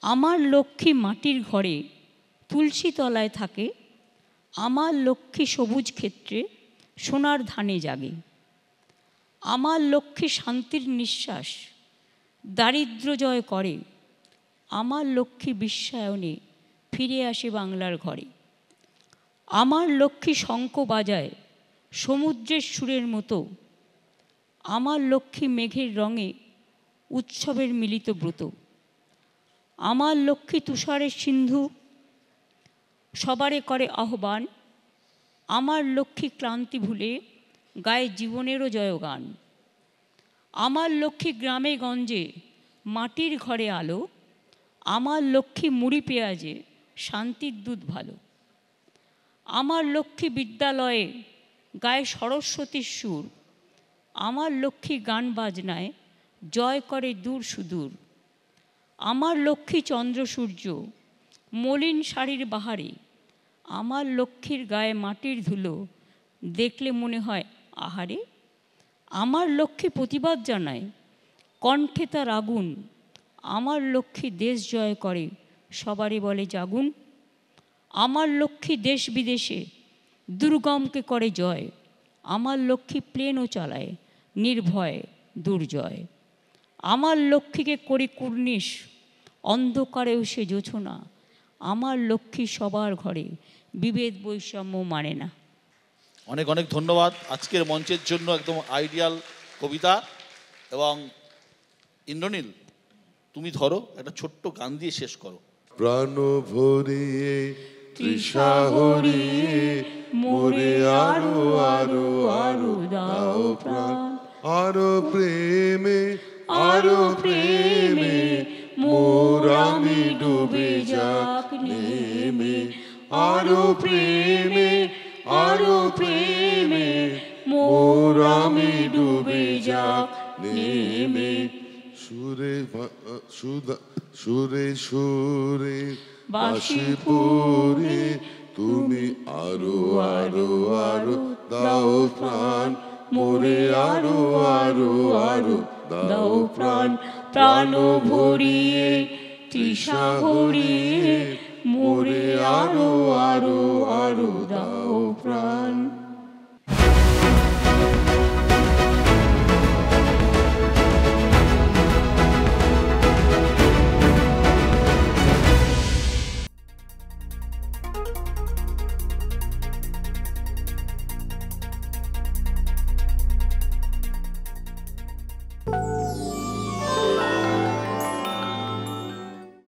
B: আমার লক্ষ্মী মাটির ঘরে তুলসী তলায় থাকে, আমার লক্ষ্মী সবুজ ক্ষেত্রে সোনার ধানে জাগে, আমার লক্ষ্মী শান্তির নিঃশ্বাস দারিদ্র্য জয় করে, আমার লক্ষ্মী বিশ্বায়নে ফিরে আসে বাংলার ঘরে, আমার লক্ষ্মী শঙ্খ বাজায় সমুদ্রের সুরের মতো, আমার লক্ষ্মী মেঘের রঙে উৎসবের মিলিত ব্রত, আমার লক্ষ্মী তুষারের সিন্ধু সবারে করে আহ্বান, আমার লক্ষ্মী ক্লান্তি ভুলে গায়ে জীবনেরও জয়গান, আমার লক্ষ্মী গ্রামে গঞ্জে মাটির ঘরে আলো, আমার লক্ষ্মী মুড়ি পেঁয়াজে শান্তির দুধ ভালো, আমার লক্ষ্মী বিদ্যালয়ে গায়ে সরস্বতীর সুর, আমার লক্ষ্মী গান বাজনায় জয় করে দূর সুদূর, আমার লক্ষ্মী চন্দ্র সূর্য মলিন শাড়ির বাহারে, আমার লক্ষ্মীর গায়ে মাটির ধুলো দেখলে মনে হয় আহারে, আমার লক্ষ্মী প্রতিবাদ জানায় কণ্ঠে তার আগুন, আমার লক্ষ্মী দেশ জয় করে সবারই বলে জাগুন, আমার লক্ষ্মী দেশ বিদেশে দুর্গমকে করে জয়, আমার লক্ষ্মী প্লেনও চালায় নির্ভয় দুর্জয়, আমার লক্ষ্মীকে করি কুর্নিশ অন্ধকারেও সে জোছনা, আমার লক্ষ্মী সবার ঘরে বিভেদ বৈষম্য মানে না।
A: অনেক অনেক ধন্যবাদ আজকের মঞ্চের জন্য, একদম আইডিয়াল কবিতা। এবং ইন্দ্রনীল, তুমি ধরো একটা ছোট্ট গান দিয়ে শেষ করো।
R: প্রাণ ভরিয়ে তৃষা হরিয়ে মোরে আরো আরো আরো দাও প্রাণ, আরো প্রেমে আরো প্রেমে মোর আমি ডুবে যাক নেমে, আরো প্রেমে আরো প্রেমে মোর আমি ডুবে যাক নেমে, সুরে সুরে সুরে বাঁশি পরে তুমি আরো আরো আরো দাও প্রাণ, মোরে আরো আরো আরো দাও প্রাণ, প্রাণ ভরিয়ে তৃষা ভরিয়ে মোরে আরো আরো আরো দাও প্রাণ।